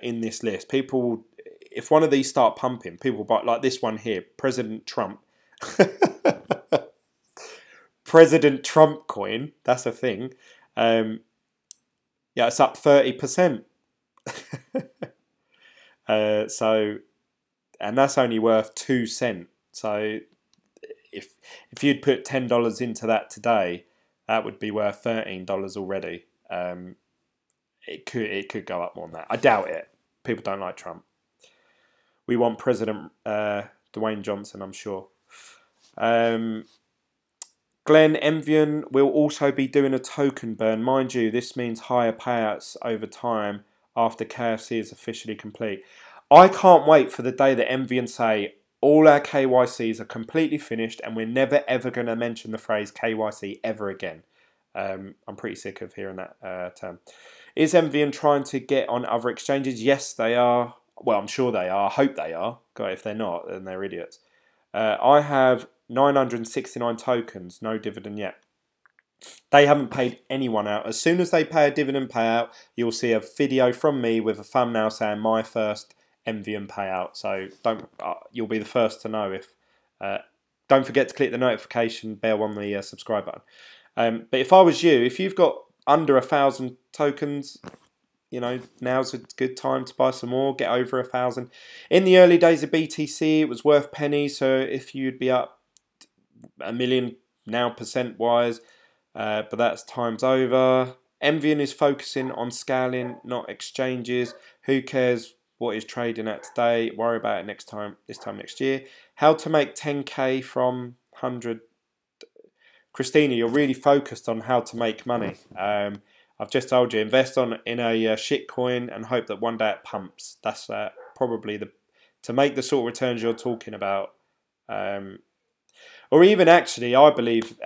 in this list. People will, if one of these start pumping, people will buy, like this one here, President Trump. President Trump coin, that's a thing. Yeah, it's up 30%. And that's only worth 2 cents. So if you'd put $10 into that today, that would be worth $13 already. It could go up more than that. I doubt it. People don't like Trump. We want President Dwayne Johnson, I'm sure. Glen, Envion will also be doing a token burn. Mind you, this means higher payouts over time after KFC is officially complete. I can't wait for the day that Envion say all our KYCs are completely finished and we're never ever going to mention the phrase KYC ever again. I'm pretty sick of hearing that term. Is Envion trying to get on other exchanges? Yes, they are. Well, I'm sure they are. I hope they are. God, if they're not, then they're idiots. I have 969 tokens, no dividend yet. They haven't paid anyone out. As soon as they pay a dividend payout, you'll see a video from me with a thumbnail saying my first Envion payout. So you'll be the first to know. If don't forget to click the notification bell on the subscribe button. But if I was you, if you've got under 1,000 tokens, now's a good time to buy some more. Get over 1,000. In the early days of BTC, it was worth pennies. So if you'd be up 1 million now percent wise, but that's times over. Envion is focusing on scaling, not exchanges. Who cares what is trading at today? Worry about it this time next year. How to make 10k from 100. Christina, you're really focused on how to make money. I've just told you, invest in a shit coin and hope that one day it pumps. That's probably to make the sort of returns you're talking about. Or even actually, I believe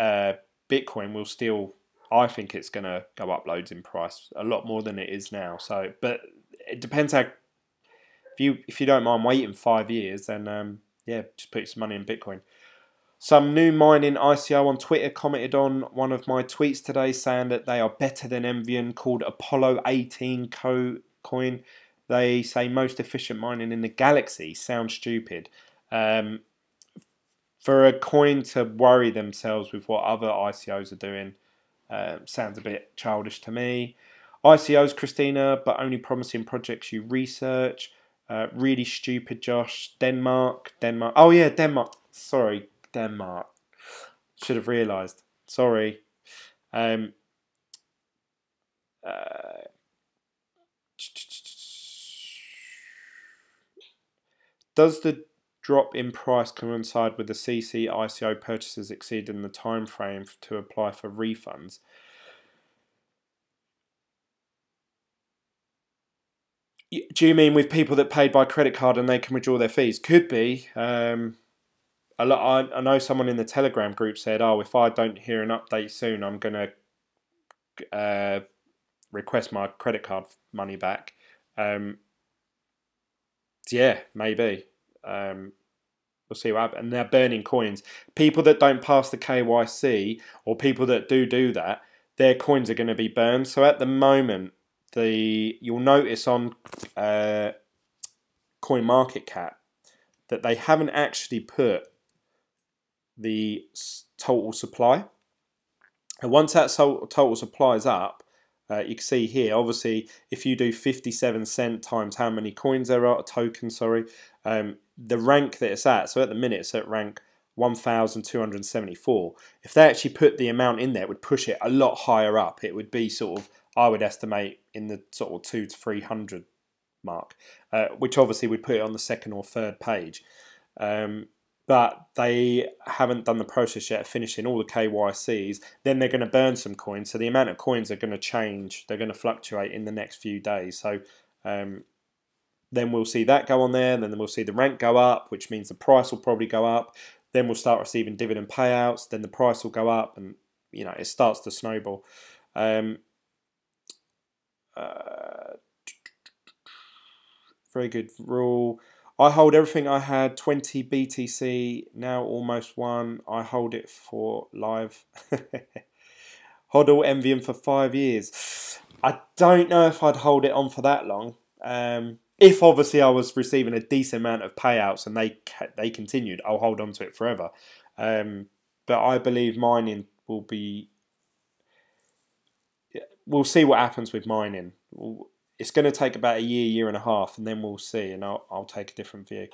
Bitcoin will still. I think it's going to go up loads in price, a lot more than it is now. So, but it depends how. If you don't mind waiting 5 years, then yeah, just put some money in Bitcoin. Some new mining ICO on Twitter commented on one of my tweets today saying that they are better than Envion, called Apollo 18 coin. They say most efficient mining in the galaxy. Sounds stupid. For a coin to worry themselves with what other ICOs are doing, sounds a bit childish to me. ICOs, Christina, but only promising projects you research. Really stupid, Josh. Denmark. Oh yeah, Denmark. Sorry. Denmark. Should have realised. Sorry. Does the drop in price coincide with the CC ICO purchases exceeding the time frame to apply for refunds? Do you mean with people that paid by credit card and they can withdraw their fees? Could be. I know someone in the Telegram group said, "Oh, if I don't hear an update soon, I'm going to request my credit card money back." Yeah, maybe. We'll see what happens. And they're burning coins. People that don't pass the KYC or people that do that, their coins are going to be burned. So at the moment, you'll notice on CoinMarketCap that they haven't actually put the total supply. And once that total supply is up, you can see here, obviously, if you do 57 cent times how many coins there are, tokens, sorry, the rank that it's at, so at the minute it's at rank 1,274. If they actually put the amount in there, it would push it a lot higher up. It would be sort of, I would estimate, in the sort of 200 to 300 mark, which obviously would put it on the second or third page. But they haven't done the process yet of finishing all the KYCs. Then they're going to burn some coins. So the amount of coins are going to change. They're going to fluctuate in the next few days. So then we'll see that go on there. Then we'll see the rank go up, which means the price will probably go up. Then we'll start receiving dividend payouts. Then the price will go up, and you know it starts to snowball. Very good rule. I hold everything I had, 20 BTC, now almost 1. I hold it for live. Hodl Envion for 5 years. I don't know if I'd hold it on for that long. If obviously I was receiving a decent amount of payouts and they continued, I'll hold on to it forever. But I believe mining will be... We'll see what happens with mining. It's going to take about a year and a half, and then we'll see, and I'll take a different view.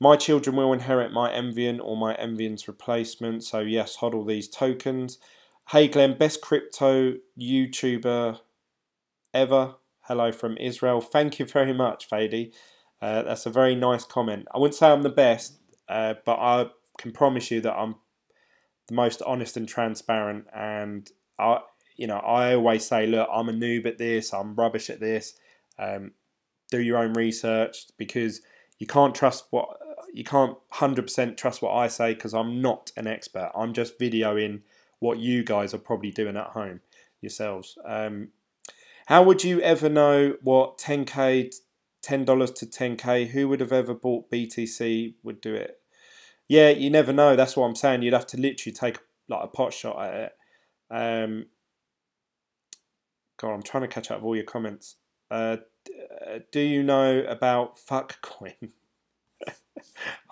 My children will inherit my Envion or my Envion's replacement, so yes, hodl these tokens. Hey Glenn, best crypto YouTuber ever. Hello from Israel. Thank you very much, Fady. That's a very nice comment. I wouldn't say I'm the best, but I can promise you that I'm the most honest and transparent, and I always say, look, I'm a noob at this, I'm rubbish at this. Do your own research, because you can't 100% trust what I say, because I'm not an expert. I'm just videoing what you guys are probably doing at home yourselves. How would you ever know what $10 to 10K? Who would have ever bought BTC would do it? Yeah, you never know. That's what I'm saying. You'd have to literally take like a pot shot at it. God, I'm trying to catch up with all your comments. Do you know about fuckcoin?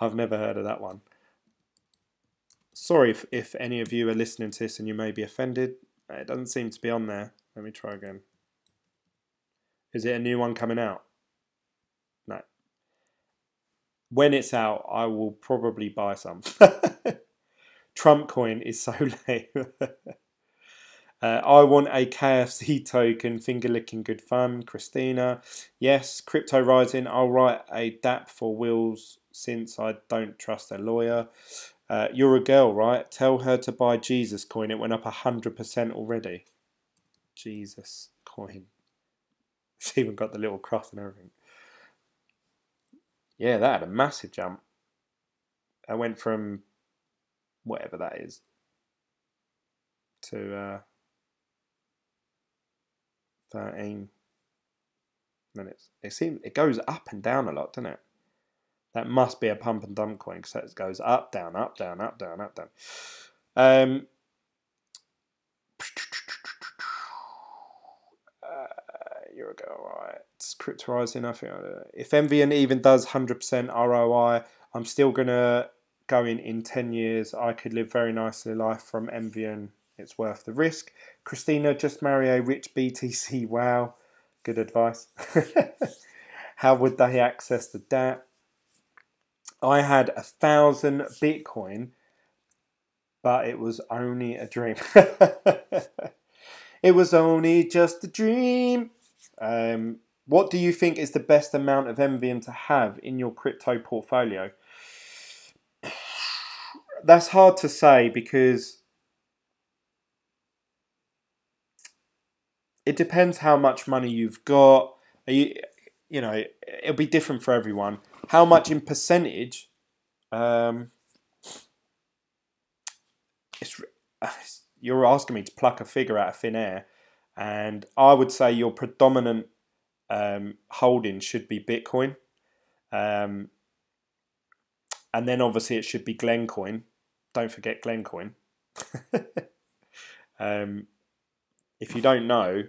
I've never heard of that one. Sorry if any of you are listening to this and you may be offended. It doesn't seem to be on there. Let me try again. Is it a new one coming out? No. When it's out, I will probably buy some. Trump coin is so lame. I want a KFC token, finger licking good fun. Christina, yes. Crypto rising, I'll write a DAP for Wills since I don't trust a lawyer. You're a girl, right? Tell her to buy Jesus coin. It went up 100% already. Jesus coin. It's even got the little cross and everything. Yeah, that had a massive jump. I went from whatever that is to 13 minutes. It goes up and down a lot, doesn't it? That must be a pump and dump coin, because it goes up, down, up, down, up, down, up, down. Year ago, right? It's cryptorizing. I think if Envion even does 100% ROI, I'm still gonna go in 10 years. I could live very nicely life from Envion. It's worth the risk. Christina, just marry a rich BTC. Wow, good advice. How would they access the DApp? I had 1,000 Bitcoin, but it was only a dream. It was only just a dream. What do you think is the best amount of Envion to have in your crypto portfolio? that's hard to say because it depends how much money you've got. You know, it'll be different for everyone. How much in percentage? It's, you're asking me to pluck a figure out of thin air, and I would say your predominant holding should be Bitcoin, and then obviously it should be Glencoin. Don't forget Glencoin. If you don't know,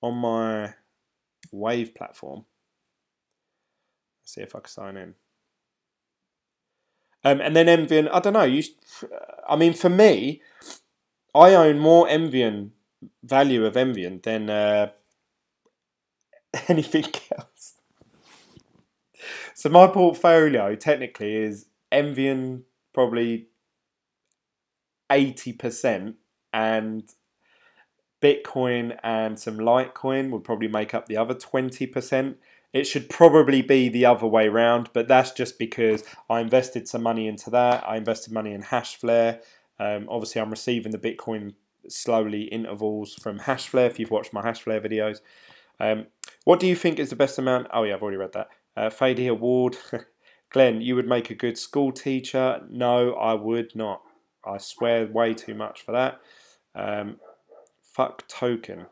on my Wave platform, let's see if I can sign in. And then Envion, I don't know. I mean, for me, I own more value of Envion than anything else. So my portfolio technically is Envion probably 80%, and Bitcoin and some Litecoin would probably make up the other 20%. It should probably be the other way around, but that's just because I invested some money into that. I invested money in Hashflare. Obviously, I'm receiving the Bitcoin slowly intervals from Hashflare, if you've watched my Hashflare videos. What do you think is the best amount? Oh yeah, I've already read that. Fady Award. Glenn, you would make a good school teacher. No, I would not. I swear way too much for that. Fuck token.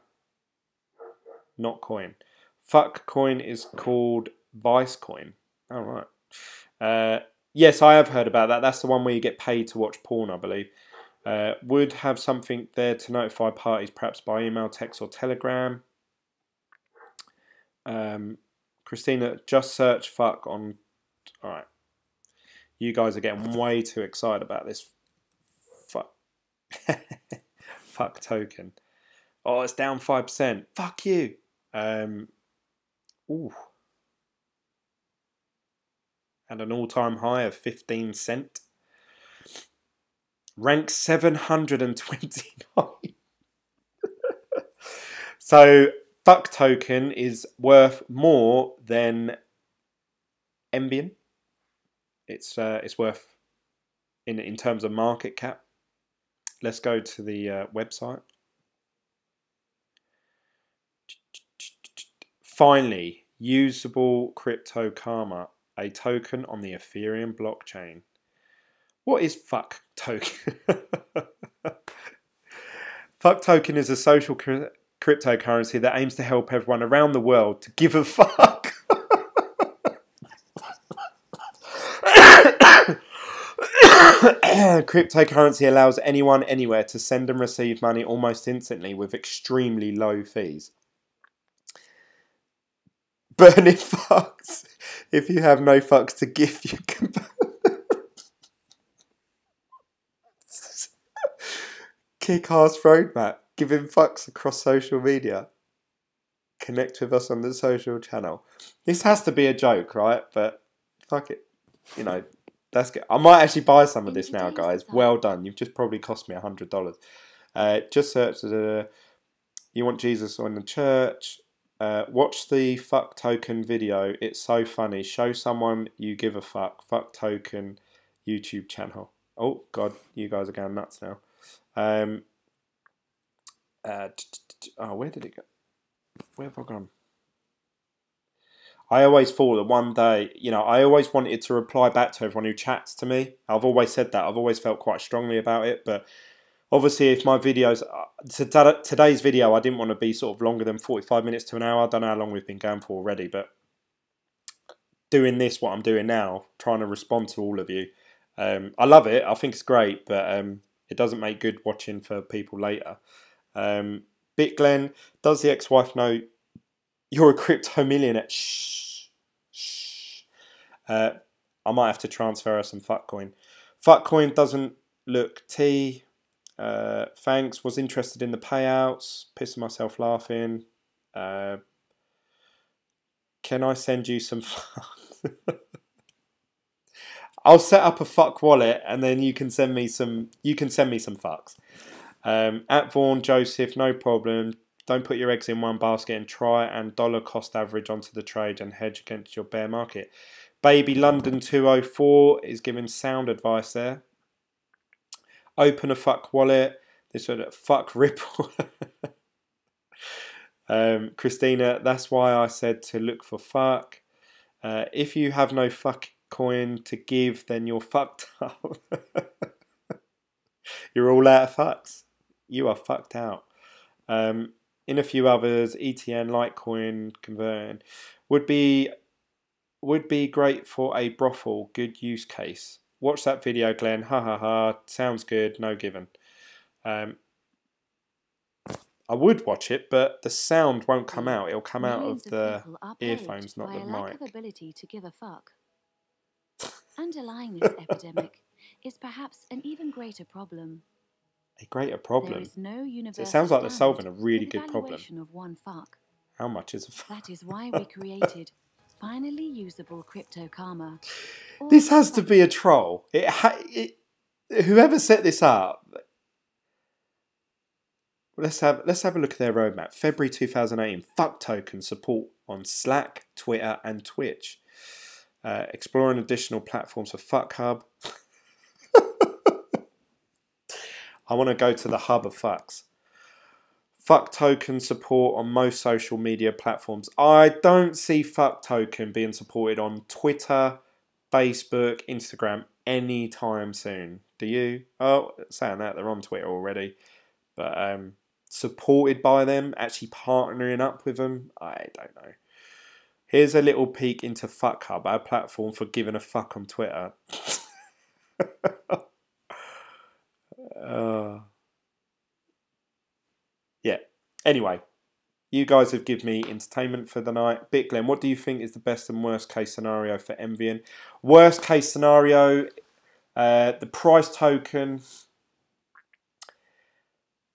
Not coin. Fuck coin is called Vice Coin. Oh, right. Yes, I have heard about that. That's the one where you get paid to watch porn, I believe. Would have something there to notify parties, perhaps by email, text, or telegram. Christina, just search fuck on... Alright. You guys are getting way too excited about this. Fuck. Fuck token. Oh, it's down 5%. Fuck you. Ooh. And an all-time high of 15 cent. Rank 729. So, fuck token is worth more than Envion. It's worth, in terms of market cap. Let's go to the website. Finally, usable crypto karma, a token on the Ethereum blockchain. What is fuck token? Fuck token is a social cryptocurrency that aims to help everyone around the world to give a fuck. Cryptocurrency allows anyone anywhere to send and receive money almost instantly with extremely low fees. Burning fucks. If you have no fucks to give, you can kick-ass roadmap. Giving fucks across social media. Connect with us on the social channel. This has to be a joke, right? But fuck it. You know, that's good. I might actually buy some of this now, guys. Well done. You've just probably cost me $100. Just search you want Jesus in the church. Watch the fuck token video. It's so funny. Show someone you give a fuck. Fuck token YouTube channel. Oh god, you guys are going nuts now. Where did it go? Where have I gone? I always thought that one day, you know, I always wanted to reply back to everyone who chats to me. I've always said that. I've always felt quite strongly about it, but obviously, if my videos... Today's video, I didn't want to be sort of longer than 45 minutes to an hour. I don't know how long we've been going for already, but doing this, what I'm doing now, trying to respond to all of you, I love it. I think it's great, but it doesn't make good watching for people later. BitGlen, does the ex-wife know you're a crypto millionaire? Shh. Shh. I might have to transfer her some fuckcoin. Fuckcoin doesn't look T... thanks, was interested in the payouts, pissing myself laughing. Can I send you some fucks? I'll set up a fuck wallet and then you can send me some fucks. At Vaughan Joseph, no problem. Don't put your eggs in one basket and try and dollar cost average onto the trade and hedge against your bear market. Baby London 204 is giving sound advice there. Open a fuck wallet. This one, fuck Ripple. Christina, that's why I said to look for fuck. If you have no fuck coin to give, then you're fucked up. You're all out of fucks. You are fucked out. In a few others, ETN, Litecoin, converting would be great for a brothel. Good use case. Watch that video, Glenn. Ha ha ha. Sounds good. No given. I would watch it, but the sound won't come out. It'll come out of the earphones, not the mic. Lack of ability to give a fuck. Underlying this epidemic is perhaps an even greater problem. A greater problem? There is no universal it sounds like they're solving a really good problem. Of one fuck. How much is a fuck? That is why we created finally usable crypto karma. This has to be a troll. Whoever set this up. Let's have a look at their roadmap. February 2018. Fuck token support on Slack, Twitter, and Twitch. Exploring additional platforms for Fuck Hub. I want to go to the hub of fucks. Fuck token support on most social media platforms. I don't see fuck token being supported on Twitter, Facebook, Instagram anytime soon. Do you? Oh, saying that, they're on Twitter already. But supported by them, actually partnering up with them, I don't know. Here's a little peek into Fuck Hub, our platform for giving a fuck on Twitter. Yeah. Anyway, you guys have given me entertainment for the night. Bitglen, what do you think is the best and worst case scenario for Envion? Worst case scenario, the price token.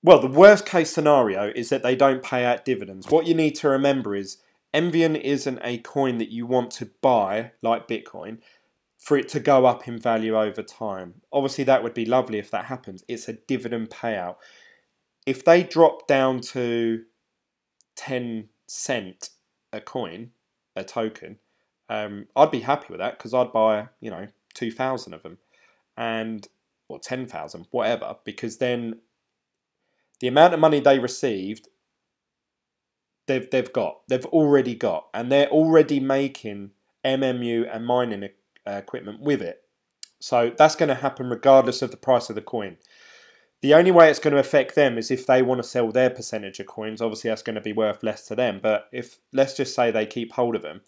Well, the worst case scenario is that they don't pay out dividends. What you need to remember is Envion isn't a coin that you want to buy, like Bitcoin, for it to go up in value over time. Obviously, that would be lovely if that happens. It's a dividend payout. If they drop down to 10 cent a coin, a token, I'd be happy with that because I'd buy, 2,000 of them, or 10,000, whatever, because then the amount of money they received, they've already got, and they're already making MMU and mining equipment with it. So that's going to happen regardless of the price of the coin. The only way it's going to affect them is if they want to sell their percentage of coins. Obviously, that's going to be worth less to them. But if, let's just say they keep hold of them,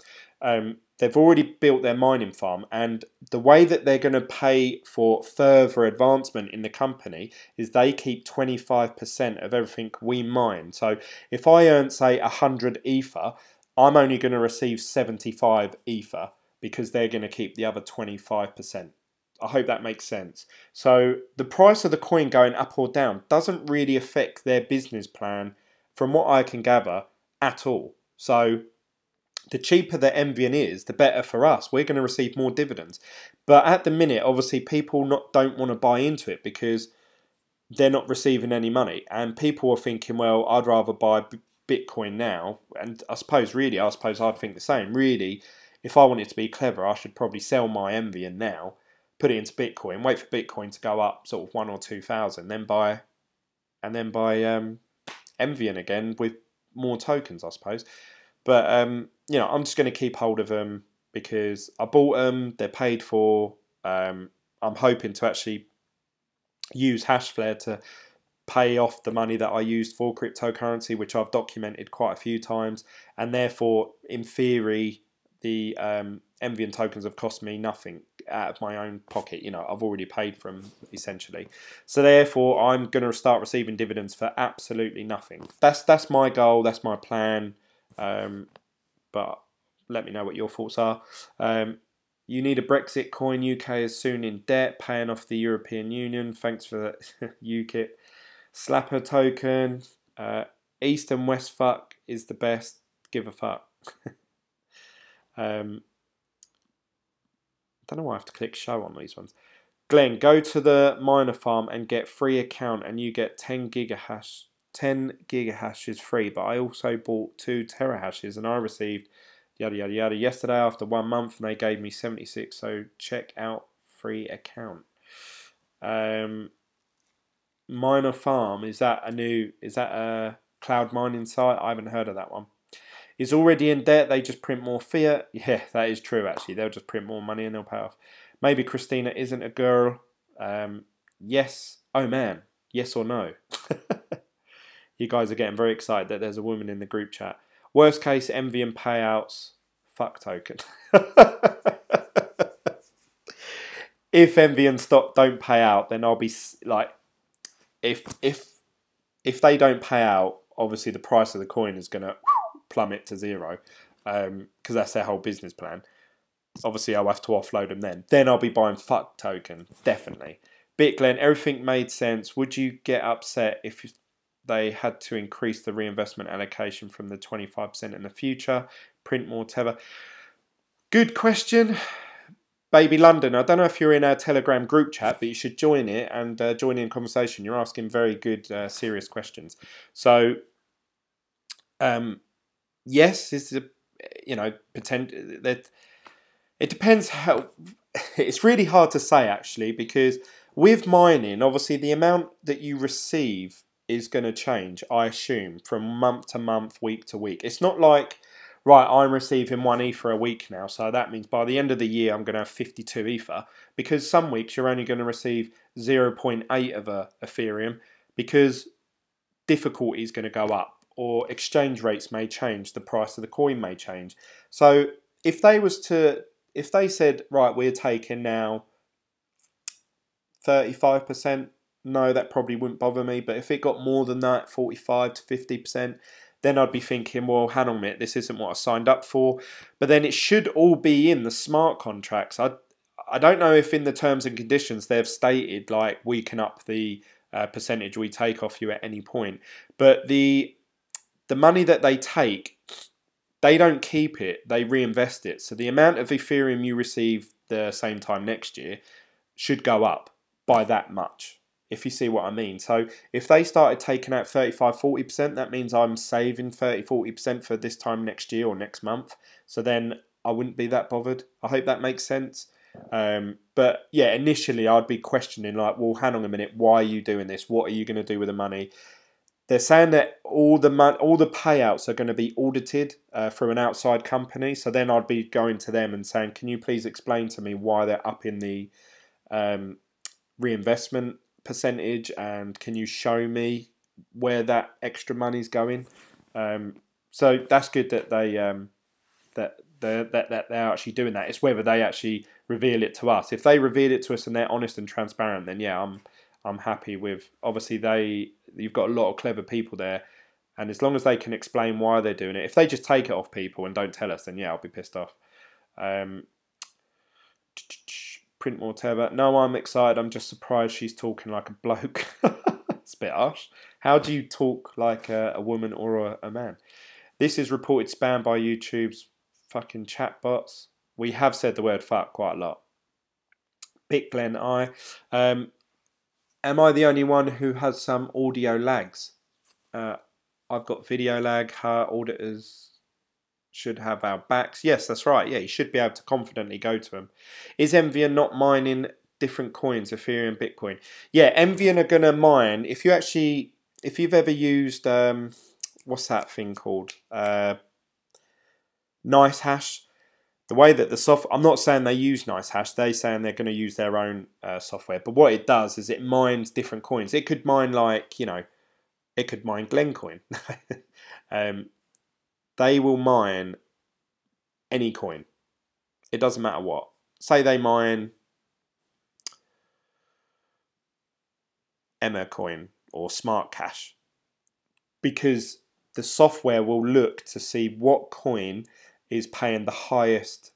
they've already built their mining farm. And the way that they're going to pay for further advancement in the company is they keep 25% of everything we mine. So if I earn, say, 100 Ether, I'm only going to receive 75 Ether because they're going to keep the other 25%. I hope that makes sense. So the price of the coin going up or down doesn't really affect their business plan, from what I can gather, at all. So the cheaper the Envion is, the better for us. We're going to receive more dividends. But at the minute, obviously, people don't want to buy into it because they're not receiving any money. And people are thinking, well, I'd rather buy Bitcoin now. And I suppose I'd think the same. Really, if I wanted to be clever, I should probably sell my Envion now, put it into Bitcoin, wait for Bitcoin to go up sort of 1,000 or 2,000, then buy Envion again with more tokens, I suppose. But I'm just going to keep hold of them because I bought them. They're paid for. I'm hoping to actually use Hashflare to pay off the money that I used for cryptocurrency, which I've documented quite a few times, and therefore, in theory, the Envion tokens have cost me nothing out of my own pocket. I've already paid for them, essentially. So therefore, I'm going to start receiving dividends for absolutely nothing. That's my goal. That's my plan. But let me know what your thoughts are. You need a Brexit coin. UK is soon in debt, paying off the European Union. Thanks for that, UKIP. Slapper token. East and West fuck is the best. Give a fuck. I don't know why I have to click show on these ones. Glenn, go to the miner farm and get free account and you get 10 gigahashes free, but I also bought 2 terahashes and I received Yada yada yada. Yesterday after 1 month, and they gave me 76. So check out free account. Miner Farm, is that a cloud mining site? I haven't heard of that one. Is already in debt, they just print more fiat. Yeah, that is true actually. They'll just print more money and they'll pay off. Maybe Christina isn't a girl. Yes. Oh man. Yes or no? You guys are getting very excited that there's a woman in the group chat. Worst case, Envion payouts. Fuck token. If Envion stock don't pay out, then I'll be like, if they don't pay out, obviously the price of the coin is gonna plummet to zero, because that's their whole business plan. Obviously, I'll have to offload them then. Then I'll be buying fuck token, definitely. Bitglen, everything made sense. Would you get upset if they had to increase the reinvestment allocation from the 25% in the future? Print more Tether. Good question. Baby London, I don't know if you're in our Telegram group chat, but you should join it and join in conversation. You're asking very good, serious questions. So, yes, it's potential that it depends how. It's really hard to say actually, because with mining, obviously the amount that you receive is going to change, I assume, from month to month, week to week. It's not like, right, I'm receiving 1 Ether a week now, so that means by the end of the year I'm going to have 52 Ether, because some weeks you're only going to receive 0.8 of a Ethereum, because difficulty is going to go up, or exchange rates may change, the price of the coin may change. So if they said, right, we're taking now 35%, no, that probably wouldn't bother me. But if it got more than that, 45 to 50%, then I'd be thinking, well, hang on a minute, this isn't what I signed up for. But then it should all be in the smart contracts. I don't know if in the terms and conditions they've stated, like, we can up the percentage we take off you at any point. But the money that they take, they don't keep it, they reinvest it. So the amount of Ethereum you receive the same time next year should go up by that much, if you see what I mean. So if they started taking out 35-40%, that means I'm saving 30-40% for this time next year or next month. So then I wouldn't be that bothered. I hope that makes sense. But yeah, initially I'd be questioning, like, well, hang on a minute, why are you doing this? What are you going to do with the money? They're saying that all the payouts are going to be audited through an outside company. So then I'd be going to them and saying, can you please explain to me why they're upping the reinvestment percentage, and can you show me where that extra money's going? So that's good that they're actually doing that. It's whether they actually reveal it to us. If they reveal it to us and they're honest and transparent, then yeah, I'm happy with. Obviously, you've got a lot of clever people there, and as long as they can explain why they're doing it. If they just take it off people and don't tell us, then yeah, I'll be pissed off. Print more Tether. No, I'm excited. I'm just surprised she's talking like a bloke. It's a bit harsh. How do you talk like a woman or a man? This is reported spam by YouTube's fucking chatbots. We have said the word fuck quite a lot. Bitglen, am I the only one who has some audio lags? I've got video lag. Her auditors should have our backs. Yes, that's right. Yeah, you should be able to confidently go to them. Is Envion not mining different coins, Ethereum, Bitcoin? Yeah, Envion are going to mine. If you've ever used, what's that thing called? Nice Hash. The way that I'm not saying they use Nice Hash, they're saying they're going to use their own software. But what it does is it mines different coins. It could mine it could mine Glencoin. They will mine any coin. It doesn't matter what. Say they mine Emma coin or Smart Cash, because the software will look to see what coin is paying the highest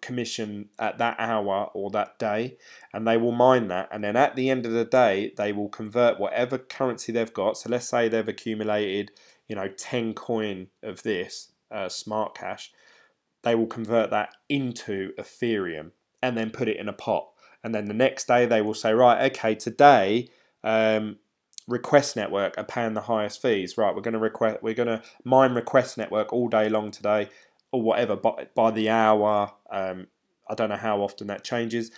commission at that hour or that day, and they will mine that, and then at the end of the day they will convert whatever currency they've got. So let's say they've accumulated 10 coin of this Smart Cash, they will convert that into Ethereum and then put it in a pot, and then the next day they will say, right, okay, today Request Network are paying the highest fees, right, we're going to mine Request Network all day long today. or whatever by the hour. I don't know how often that changes.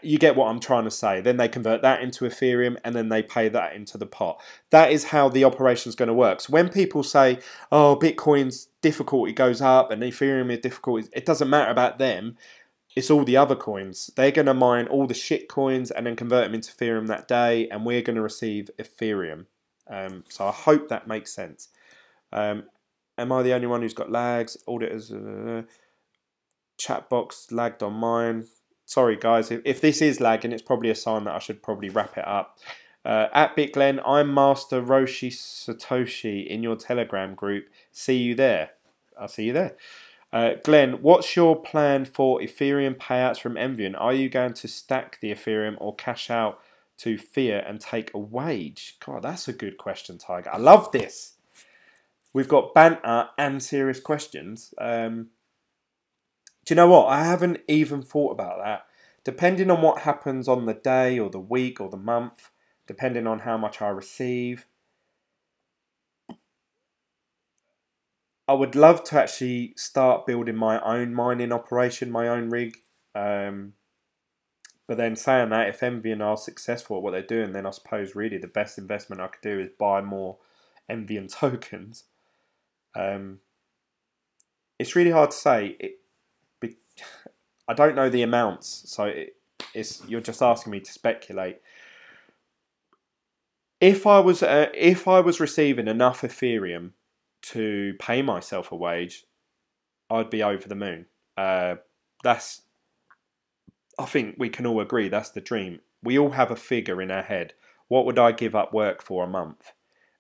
You get what I'm trying to say. Then they convert that into Ethereum and then they pay that into the pot. That is how the operation is going to work. So when people say, oh, Bitcoin's difficulty goes up and Ethereum is difficult, it doesn't matter about them. It's all the other coins. They're going to mine all the shit coins and then convert them into Ethereum that day, and we're going to receive Ethereum. So I hope that makes sense. Am I the only one who's got lags? Auditors... chat box lagged on mine. Sorry guys, if this is lagging, it's probably a sign that I should probably wrap it up. At BitGlen, I'm Master Roshi Satoshi in your Telegram group. See you there. I'll see you there. Glenn, what's your plan for Ethereum payouts from Envion? Are you going to stack the Ethereum or cash out to fiat and take a wage? God, that's a good question, Tiger. I love this. We've got banter and serious questions. Do you know what? I haven't even thought about that. Depending on what happens on the day or the week or the month, depending on how much I receive, I would love to actually start building my own mining operation, my own rig. But then saying that, if Envion are successful at what they're doing, then I suppose really the best investment I could do is buy more Envion tokens. It's really hard to say. I don't know the amounts, so you're just asking me to speculate. If I was receiving enough Ethereum to pay myself a wage, I'd be over the moon. I think we can all agree that's the dream. We all have a figure in our head. What would I give up work for a month?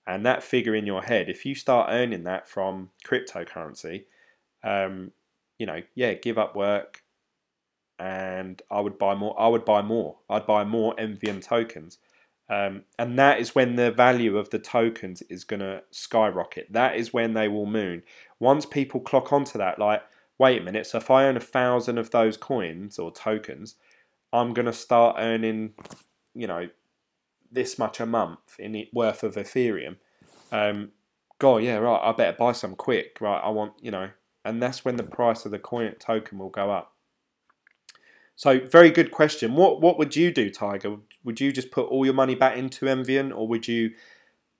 And that figure in your head, if you start earning that from cryptocurrency, give up work, and I would buy more. I'd buy more Envion tokens, and that is when the value of the tokens is going to skyrocket. That is when they will moon. Once people clock onto that, like, wait a minute, so if I own 1,000 of those coins or tokens, I'm going to start earning, this much a month in it worth of Ethereum. God, yeah, right, I better buy some quick, right? I want, and that's when the price of the token will go up. So, very good question. What would you do, Tiger? Would you just put all your money back into Envion, or would you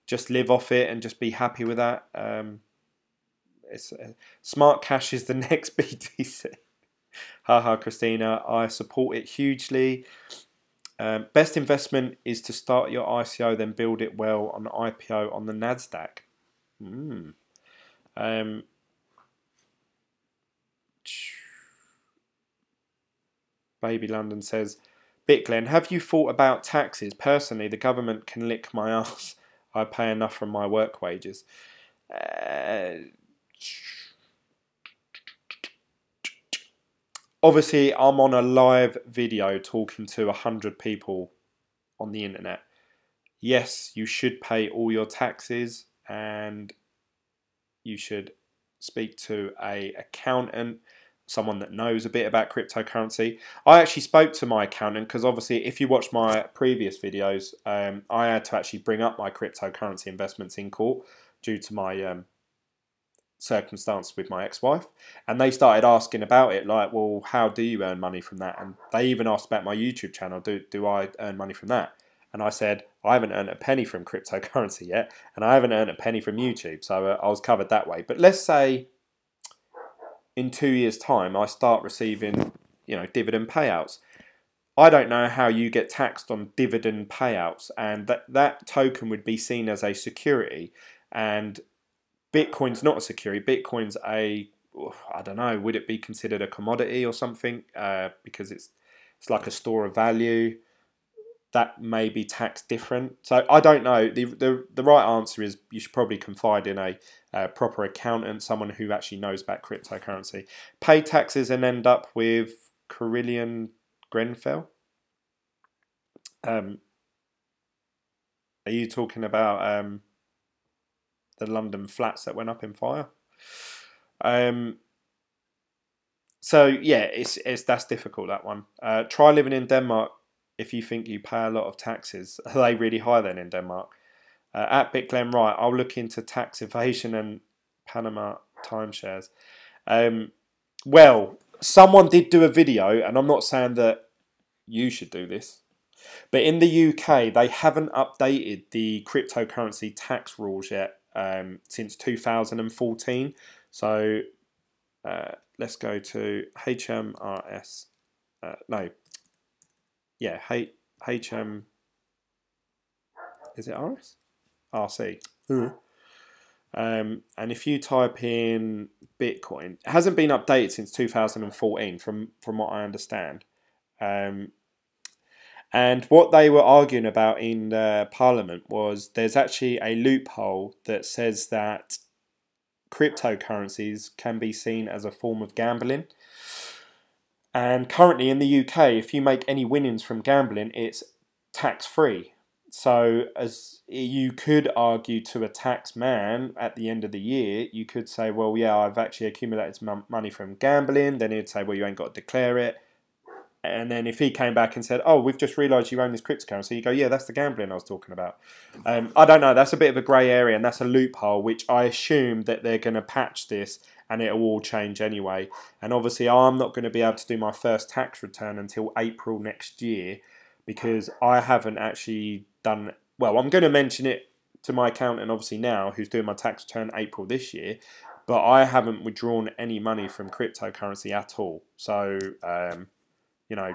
just live off it and just be happy with that? Smart cash is the next BTC. Haha, Christina, I support it hugely. Best investment is to start your ICO, then build it well on IPO on the Nasdaq. Baby London says, BitGlen, have you thought about taxes? Personally, the government can lick my ass. I pay enough from my work wages. Obviously, I'm on a live video talking to 100 people on the internet. Yes, you should pay all your taxes and you should speak to an accountant, someone that knows a bit about cryptocurrency. I actually spoke to my accountant because obviously if you watch my previous videos, I had to actually bring up my cryptocurrency investments in court due to my circumstance with my ex-wife, and they started asking about it, like, well, how do you earn money from that? And they even asked about my YouTube channel, do I earn money from that? And I said, I haven't earned a penny from cryptocurrency yet, and I haven't earned a penny from YouTube, so I was covered that way. But let's say in 2 years' time I start receiving, dividend payouts. I don't know how you get taxed on dividend payouts, and that token would be seen as a security, and Bitcoin's not a security. Bitcoin's I don't know, would it be considered a commodity or something? Because it's like a store of value. That may be taxed different. So I don't know. The right answer is you should probably confide in a proper accountant, someone who actually knows about cryptocurrency. Pay taxes and end up with Carillion Grenfell. Are you talking about the London flats that went up in fire? So yeah, that's difficult, that one. Try living in Denmark if you think you pay a lot of taxes. Are they really high then in Denmark? At BitGlen, right, I'll look into tax evasion and Panama timeshares. Well, someone did do a video, and I'm not saying that you should do this, but in the UK, they haven't updated the cryptocurrency tax rules yet since 2014. So let's go to HMRS. No, yeah, HM. Is it RS? RC. And if you type in Bitcoin, it hasn't been updated since 2014, from what I understand. And what they were arguing about in Parliament was there's actually a loophole that says that cryptocurrencies can be seen as a form of gambling. And currently in the UK, if you make any winnings from gambling, it's tax-free. So as you could argue to a tax man at the end of the year, you could say, well, yeah, I've actually accumulated some money from gambling. Then he'd say, well, you ain't got to declare it. And then if he came back and said, oh, we've just realised you own this cryptocurrency, you go, yeah, that's the gambling I was talking about. I don't know. That's a bit of a grey area, and that's a loophole, which I assume that they're going to patch this and it'll all change anyway. And obviously I'm not going to be able to do my first tax return until April next year, because I haven't actually done... Well, I'm going to mention it to my accountant, obviously now, who's doing my tax return April this year, but I haven't withdrawn any money from cryptocurrency at all. So... you know,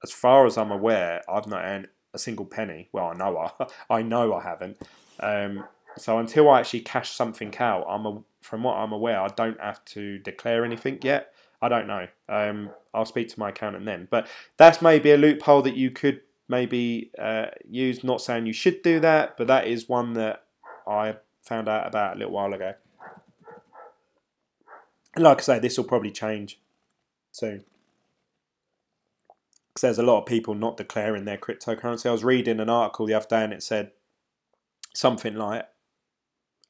as far as I'm aware, I've not earned a single penny. Well, I know I haven't. So until I actually cash something out, from what I'm aware, I don't have to declare anything yet. I don't know. I'll speak to my accountant then. But that's maybe a loophole that you could maybe use. Not saying you should do that, but that is one that I found out about a little while ago. And like I say, this will probably change soon, because there's a lot of people not declaring their cryptocurrency. I was reading an article the other day and it said something like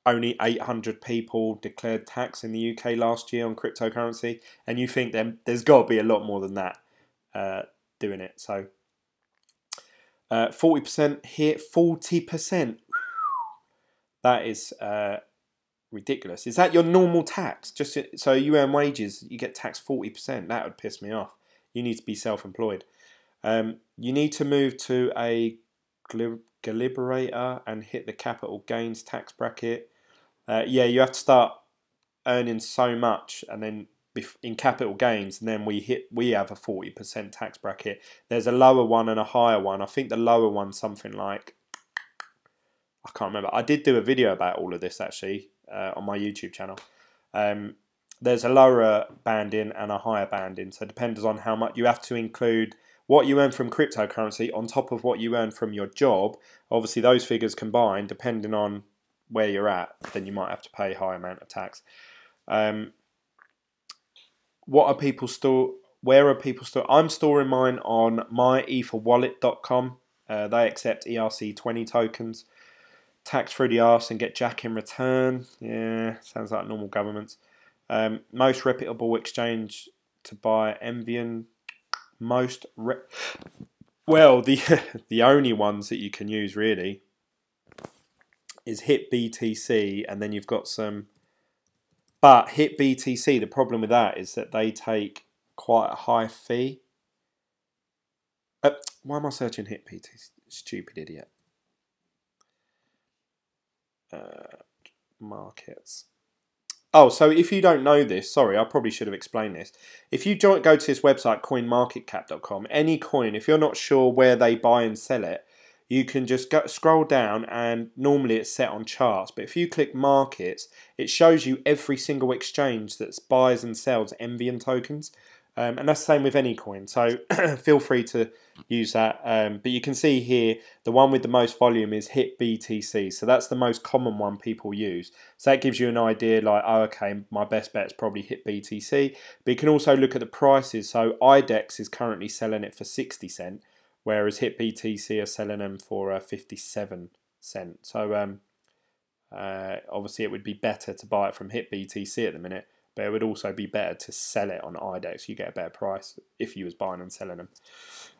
only 800 people declared tax in the UK last year on cryptocurrency, and you think there's got to be a lot more than that doing it. So 40% hit, 40%. That is ridiculous. Is that your normal tax? Just so you earn wages, you get taxed 40%. That would piss me off. You need to be self-employed. You need to move to a deliberator and hit the capital gains tax bracket. Yeah, you have to start earning so much, and then in capital gains, and then we have a 40% tax bracket. There's a lower one and a higher one. I think the lower one's something like, I can't remember. I did do a video about all of this actually on my YouTube channel. There's a lower banding and a higher banding, so it depends on how much you have to include what you earn from cryptocurrency on top of what you earn from your job. Obviously, those figures combined, depending on where you're at, then you might have to pay a high amount of tax. What are people store? Where are people store? I'm storing mine on myetherwallet.com. They accept ERC20 tokens. Tax through the arse and get jack in return. Yeah, sounds like normal governments. Most reputable exchange to buy Envion. Well, the only ones that you can use really is HitBTC, and then you've got some. But HitBTC, the problem with that is that they take quite a high fee. Why am I searching HitBTC? Stupid idiot. Markets. Oh, so if you don't know this, sorry, I probably should have explained this. If you go to this website, coinmarketcap.com, any coin, if you're not sure where they buy and sell it, you can just scroll down, and normally it's set on charts. But if you click markets, it shows you every single exchange that buys and sells Envion tokens. And that's the same with any coin. So feel free to use that. But you can see here, the one with the most volume is HitBTC. So that's the most common one people use. So that gives you an idea like, oh, okay, my best bet is probably HitBTC. But you can also look at the prices. So IDEX is currently selling it for 60 cents. Whereas HitBTC are selling them for 57 cents. So obviously it would be better to buy it from HitBTC at the minute, but it would also be better to sell it on IDEX. You get a better price if you was buying and selling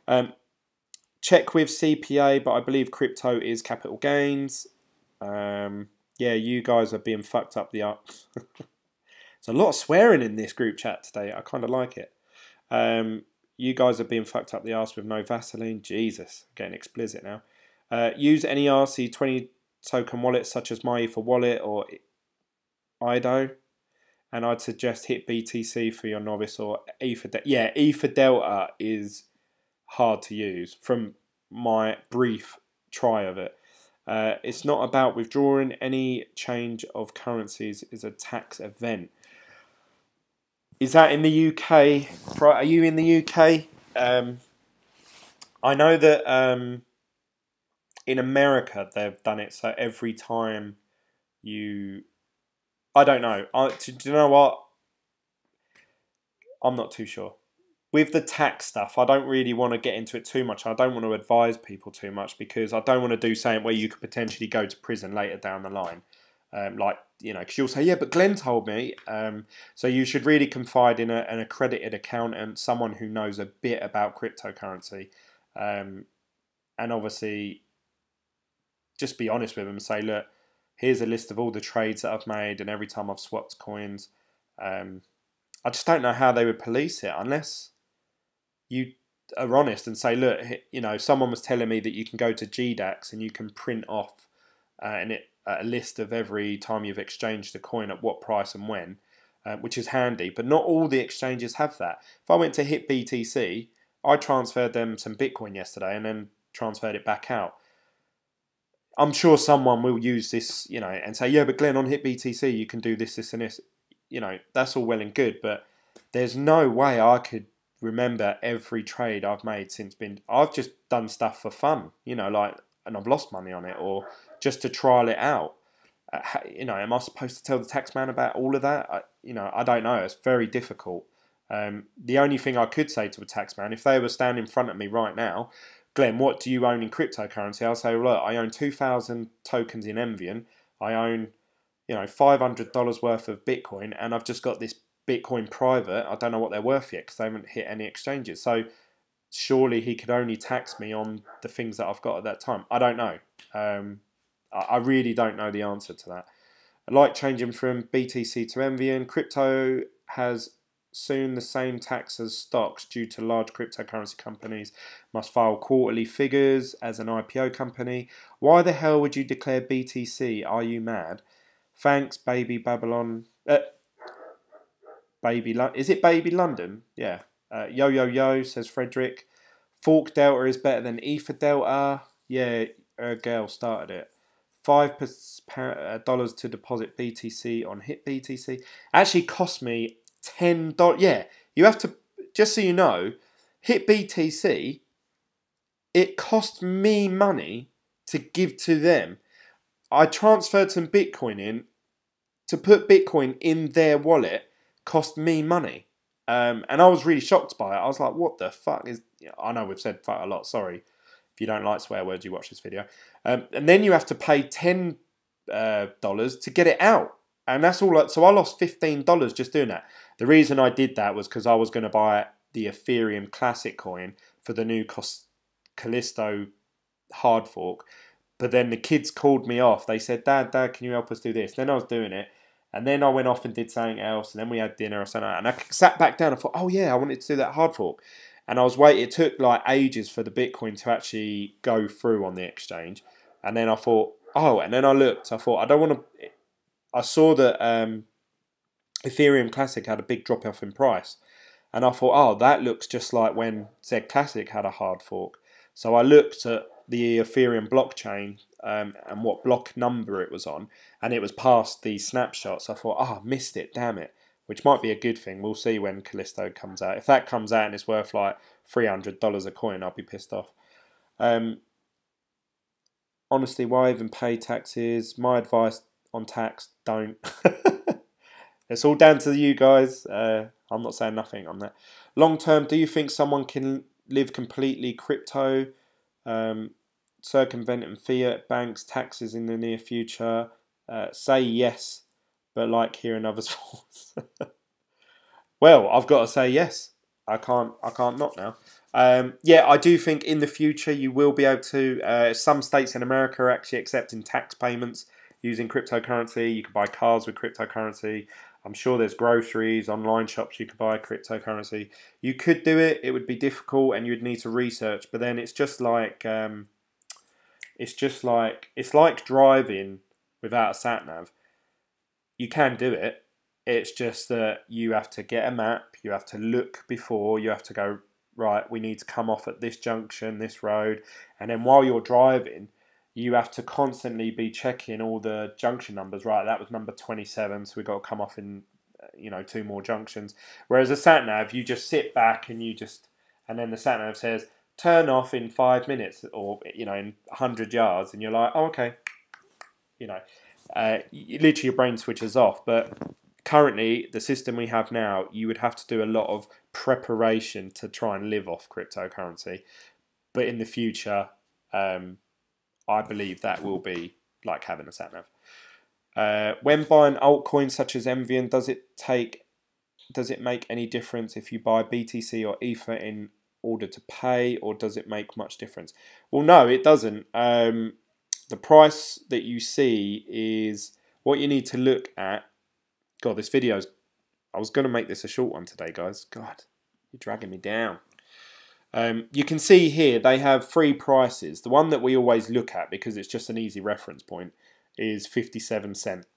them. Check with CPA, but I believe crypto is capital gains. Yeah, you guys are being fucked up the arse. There's a lot of swearing in this group chat today. I kind of like it. You guys are being fucked up the arse with no Vaseline. Jesus, getting explicit now. Use any RC20 token wallets such as MyEther Wallet or IDO. And I'd suggest hit BTC for your novice or Ether Delta. Yeah, Ether Delta is hard to use from my brief try of it. It's not about withdrawing. Any change of currencies is a tax event. Is that in the UK? Are you in the UK? I know that in America they've done it so every time you... I don't know. Do you know what? I'm not too sure. With the tax stuff, I don't really want to get into it too much. I don't want to advise people too much because I don't want to do something where you could potentially go to prison later down the line. Like, you know, because you'll say, yeah, but Glenn told me. So you should really confide in an accredited accountant, someone who knows a bit about cryptocurrency. And obviously, just be honest with them and say, look, here's a list of all the trades that I've made and every time I've swapped coins. I just don't know how they would police it unless you are honest and say, look, you know, someone was telling me that you can go to GDAX and you can print off a list of every time you've exchanged a coin at what price and when, which is handy. But not all the exchanges have that. If I went to hit BTC, I transferred them some Bitcoin yesterday and then transferred it back out. I'm sure someone will use this, you know, and say, yeah, but Glenn, on hit BTC, you can do this, this, and this. You know, that's all well and good, but there's no way I could remember every trade I've made since I've just done stuff for fun, you know, like, and I've lost money on it or just to trial it out. You know, am I supposed to tell the tax man about all of that? You know, I don't know. It's very difficult. The only thing I could say to a tax man, if they were standing in front of me right now, Glenn, what do you own in cryptocurrency? I'll say, look, I own 2,000 tokens in Envion. I own, you know, $500 worth of Bitcoin, and I've just got this Bitcoin private. I don't know what they're worth yet because they haven't hit any exchanges. So surely he could only tax me on the things that I've got at that time. I don't know. I really don't know the answer to that. I like changing from BTC to Envion. Crypto has soon the same tax as stocks due to large cryptocurrency companies must file quarterly figures as an IPO company. Why the hell would you declare BTC? Are you mad? Thanks, Baby Babylon. Is it Baby London? Yeah. Yo, yo, yo, says Frederick. Fork Delta is better than Ether Delta. Yeah, her girl started it. $5 to deposit BTC on Hit BTC. Actually cost me $10. Yeah, you have to, just so you know, Hit BTC, it cost me money to give to them. I transferred some Bitcoin in. To put Bitcoin in their wallet cost me money. And I was really shocked by it. I was like, what the fuck is... I know we've said fuck a lot, sorry. If you don't like swear words, you watch this video. And then you have to pay $10 to get it out. And that's all. So I lost $15 just doing that. The reason I did that was because I was going to buy the Ethereum Classic coin for the new Callisto hard fork. But then the kids called me off. They said, Dad, can you help us do this? Then I was doing it. And then I went off and did something else. And then we had dinner or something. And I sat back down and thought, oh yeah, I wanted to do that hard fork. And I was waiting. It took like ages for the Bitcoin to actually go through on the exchange. And then I thought, oh, and then I looked. I thought, I don't want to... I saw that Ethereum Classic had a big drop off in price. And I thought, oh, that looks just like when Z Classic had a hard fork. So I looked at the Ethereum blockchain and what block number it was on. And it was past the snapshots. I thought, oh, I missed it, damn it. Which might be a good thing. We'll see when Callisto comes out. If that comes out and it's worth like $300 a coin, I'll be pissed off. Honestly, why even pay taxes? My advice on tax, don't. It's all down to you guys. I'm not saying nothing on that. Long term, do you think someone can live completely crypto, circumventing fiat, banks, taxes in the near future? Say yes, but like hearing others' thoughts. Well, I've got to say yes. I can't not now. Yeah, I do think in the future you will be able to. Some states in America are actually accepting tax payments using cryptocurrency. You can buy cars with cryptocurrency. I'm sure there's groceries, online shops you could buy cryptocurrency. You could do it. It would be difficult, and you'd need to research. But then it's like driving without a sat nav. You can do it. It's just that you have to get a map. You have to look before. You have to go, right, we need to come off at this junction, this road, and then while you're driving, you have to constantly be checking all the junction numbers. Right, that was number 27, so we've got to come off in, 2 more junctions. Whereas a sat nav, you just sit back and and then the sat nav says turn off in 5 minutes, or in 100 yards, and you're like, oh, okay, literally your brain switches off. But currently, the system we have now, you would have to do a lot of preparation to try and live off cryptocurrency. But in the future, I believe that will be like having a sat nav. When buying altcoins such as Envion, does it make any difference if you buy BTC or Ether in order to pay, or does it make much difference? Well, no, it doesn't. The price that you see is what you need to look at. God, this video's... I was going to make this a short one today, guys. God, you're dragging me down. You can see here they have 3 prices. The one that we always look at, because it's just an easy reference point, is 57 cents.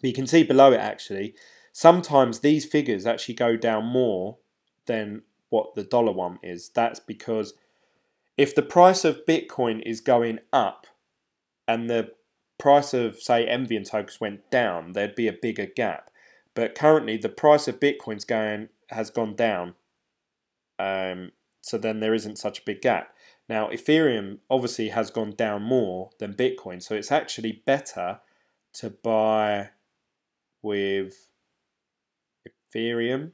But you can see below it, actually, sometimes these figures actually go down more than what the dollar one is. That's because if the price of Bitcoin is going up and the price of, say, Envion tokens went down, there'd be a bigger gap. But currently the price of Bitcoin's has gone down. So then there isn't such a big gap. Now, Ethereum obviously has gone down more than Bitcoin, so it's actually better to buy with Ethereum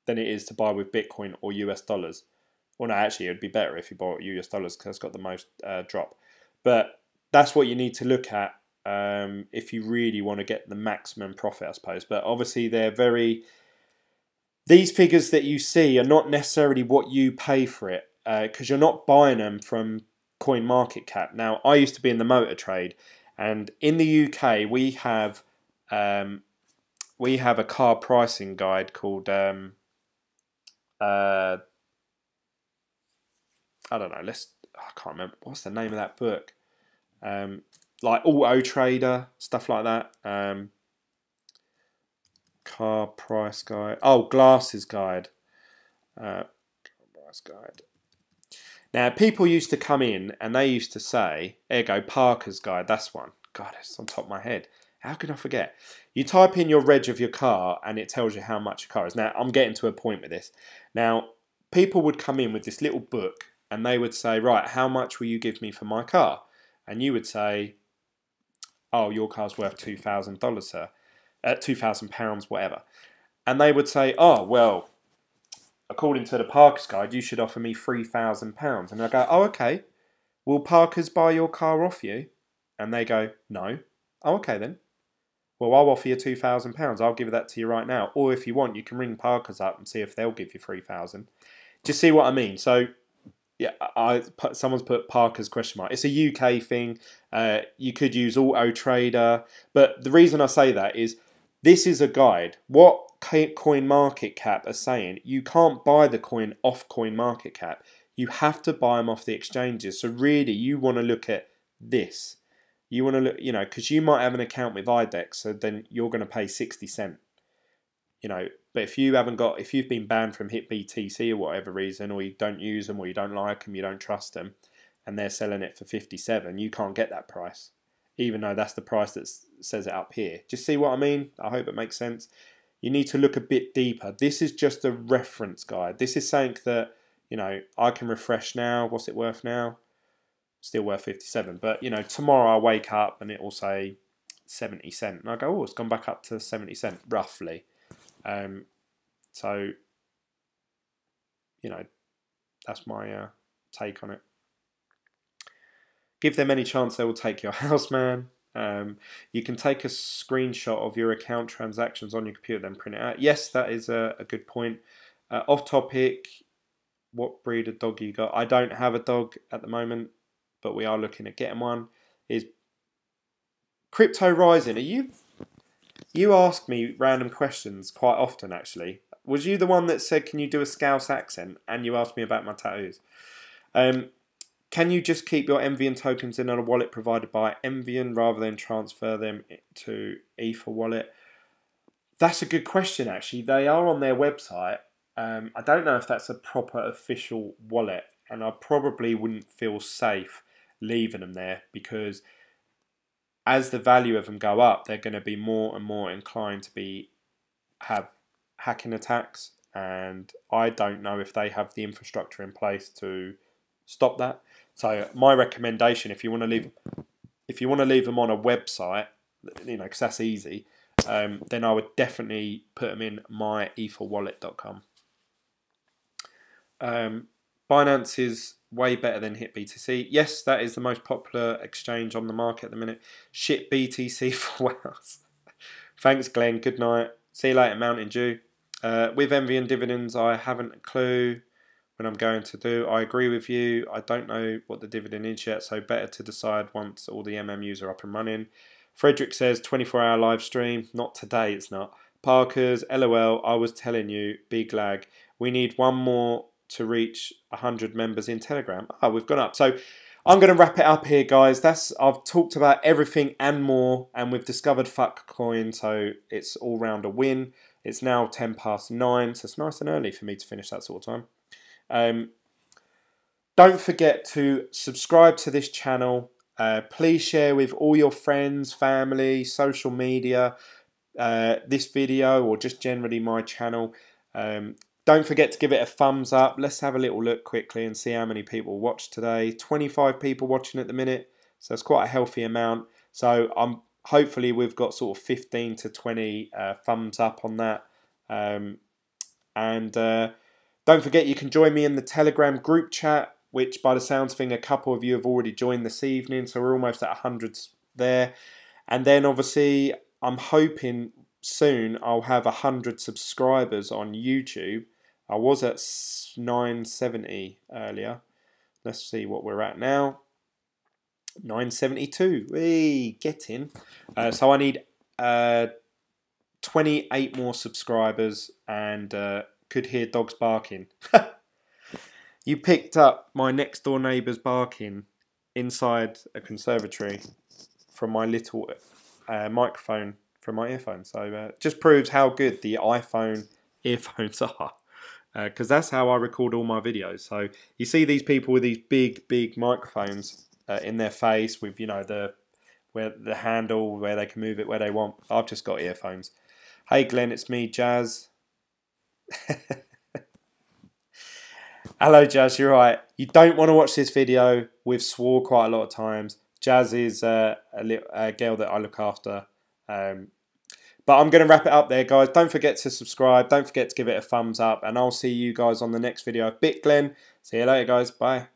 than it is to buy with Bitcoin or US dollars. Well, no, actually, it would be better if you bought US dollars because it's got the most drop. But that's what you need to look at if you really want to get the maximum profit, I suppose. But obviously, these figures that you see are not necessarily what you pay for it, because you're not buying them from coin market cap. Now, I used to be in the motor trade, and in the UK we have a car pricing guide called I don't know. I can't remember what's the name of that book. Like Auto Trader, stuff like that. Car price guide. Oh, glasses guide. Car price guide. Now, people used to come in and they used to say, ergo Parker's guide. That's one. God, it's on top of my head. How can I forget? You type in your reg of your car and it tells you how much your car is. Now, I'm getting to a point with this. Now, people would come in with this little book and they would say, right, how much will you give me for my car? And you would say, oh, your car's worth $2,000, sir. £2,000, whatever. And they would say, oh, well, according to the Parker's guide, you should offer me £3,000. And I go, oh, okay. Will Parker's buy your car off you? And they go, no. Oh, okay then. Well, I'll offer you £2,000. I'll give that to you right now. Or if you want, you can ring Parker's up and see if they'll give you $3,000. Do you see what I mean? So, yeah, someone's put Parker's question mark. It's a UK thing. You could use Auto Trader. But the reason I say that is this is a guide. What Coin Market Cap are saying, you can't buy the coin off Coin Market Cap. You have to buy them off the exchanges. So really, you want to look at this. You want to look, because you might have an account with IDEX, so then you're going to pay 60 cents. But if you've been banned from HitBTC or whatever reason, or you don't use them, or you don't like them, you don't trust them, and they're selling it for 57, you can't get that price, even though that's the price that says it up here. Just see what I mean? I hope it makes sense. You need to look a bit deeper. This is just a reference guide. This is saying that, I can refresh now. What's it worth now? Still worth 57. But, tomorrow I wake up and it will say 70 cents. And I go, oh, it's gone back up to 70 cents, roughly. So, that's my take on it. Give them any chance they will take your house, man. You can take a screenshot of your account transactions on your computer, then print it out. Yes, that is a good point. Off topic, what breed of dog you got? I don't have a dog at the moment, but we are looking at getting one. Is crypto rising? You ask me random questions quite often, actually. Was you the one that said, can you do a Scouse accent? And you asked me about my tattoos. Can you just keep your Envion tokens in a wallet provided by Envion rather than transfer them to Ether wallet? That's a good question, actually. They are on their website. I don't know if that's a proper official wallet, and I probably wouldn't feel safe leaving them there, because as the value of them go up, they're going to be more and more inclined to have hacking attacks, and I don't know if they have the infrastructure in place to stop that. So my recommendation, if you want to leave them on a website, because that's easy, then I would definitely put them in myetherwallet.com. Binance is way better than HitBTC. Yes, that is the most popular exchange on the market at the minute. Shit BTC for Wales. Thanks, Glenn. Good night. See you later, Mountain Dew. With Envion dividends, I haven't a clue when I'm going to do. I agree with you. I don't know what the dividend is yet, so better to decide once all the MMUs are up and running. Frederick says 24-hour live stream. Not today, it's not. Parker's, LOL, I was telling you, big lag. We need one more to reach 100 members in Telegram. Oh, we've gone up. So I'm going to wrap it up here, guys. I've talked about everything and more, and we've discovered kucoin, so it's all round a win. It's now 9:10, so it's nice and early for me to finish that sort of time. Don't forget to subscribe to this channel. Please share with all your friends, family, social media, this video, or just generally my channel. Don't forget to give it a thumbs up. Let's have a little look quickly and see how many people watch today. 25 people watching at the minute, so it's quite a healthy amount. So hopefully we've got sort of 15 to 20 thumbs up on that. Don't forget you can join me in the Telegram group chat, which by the sounds of things a couple of you have already joined this evening, so we're almost at 100 there. And then obviously I'm hoping soon I'll have 100 subscribers on YouTube. I was at 970 earlier. Let's see what we're at now. 972. We getting. So I need 28 more subscribers, and could hear dogs barking. You picked up my next door neighbour's barking inside a conservatory from my little microphone from my earphones. So just proves how good the iPhone earphones are, because that's how I record all my videos. So you see these people with these big microphones in their face with, the handle where they can move it where they want. I've just got earphones. Hey Glenn, it's me, Jazz. Hello Jazz, you're right. You don't want to watch this video. We've swore quite a lot of times. Jazz is a girl that I look after. But I'm going to wrap it up there, guys. Don't forget to subscribe. Don't forget to give it a thumbs up. And I'll see you guys on the next video of BitGlen. See you later, guys. Bye.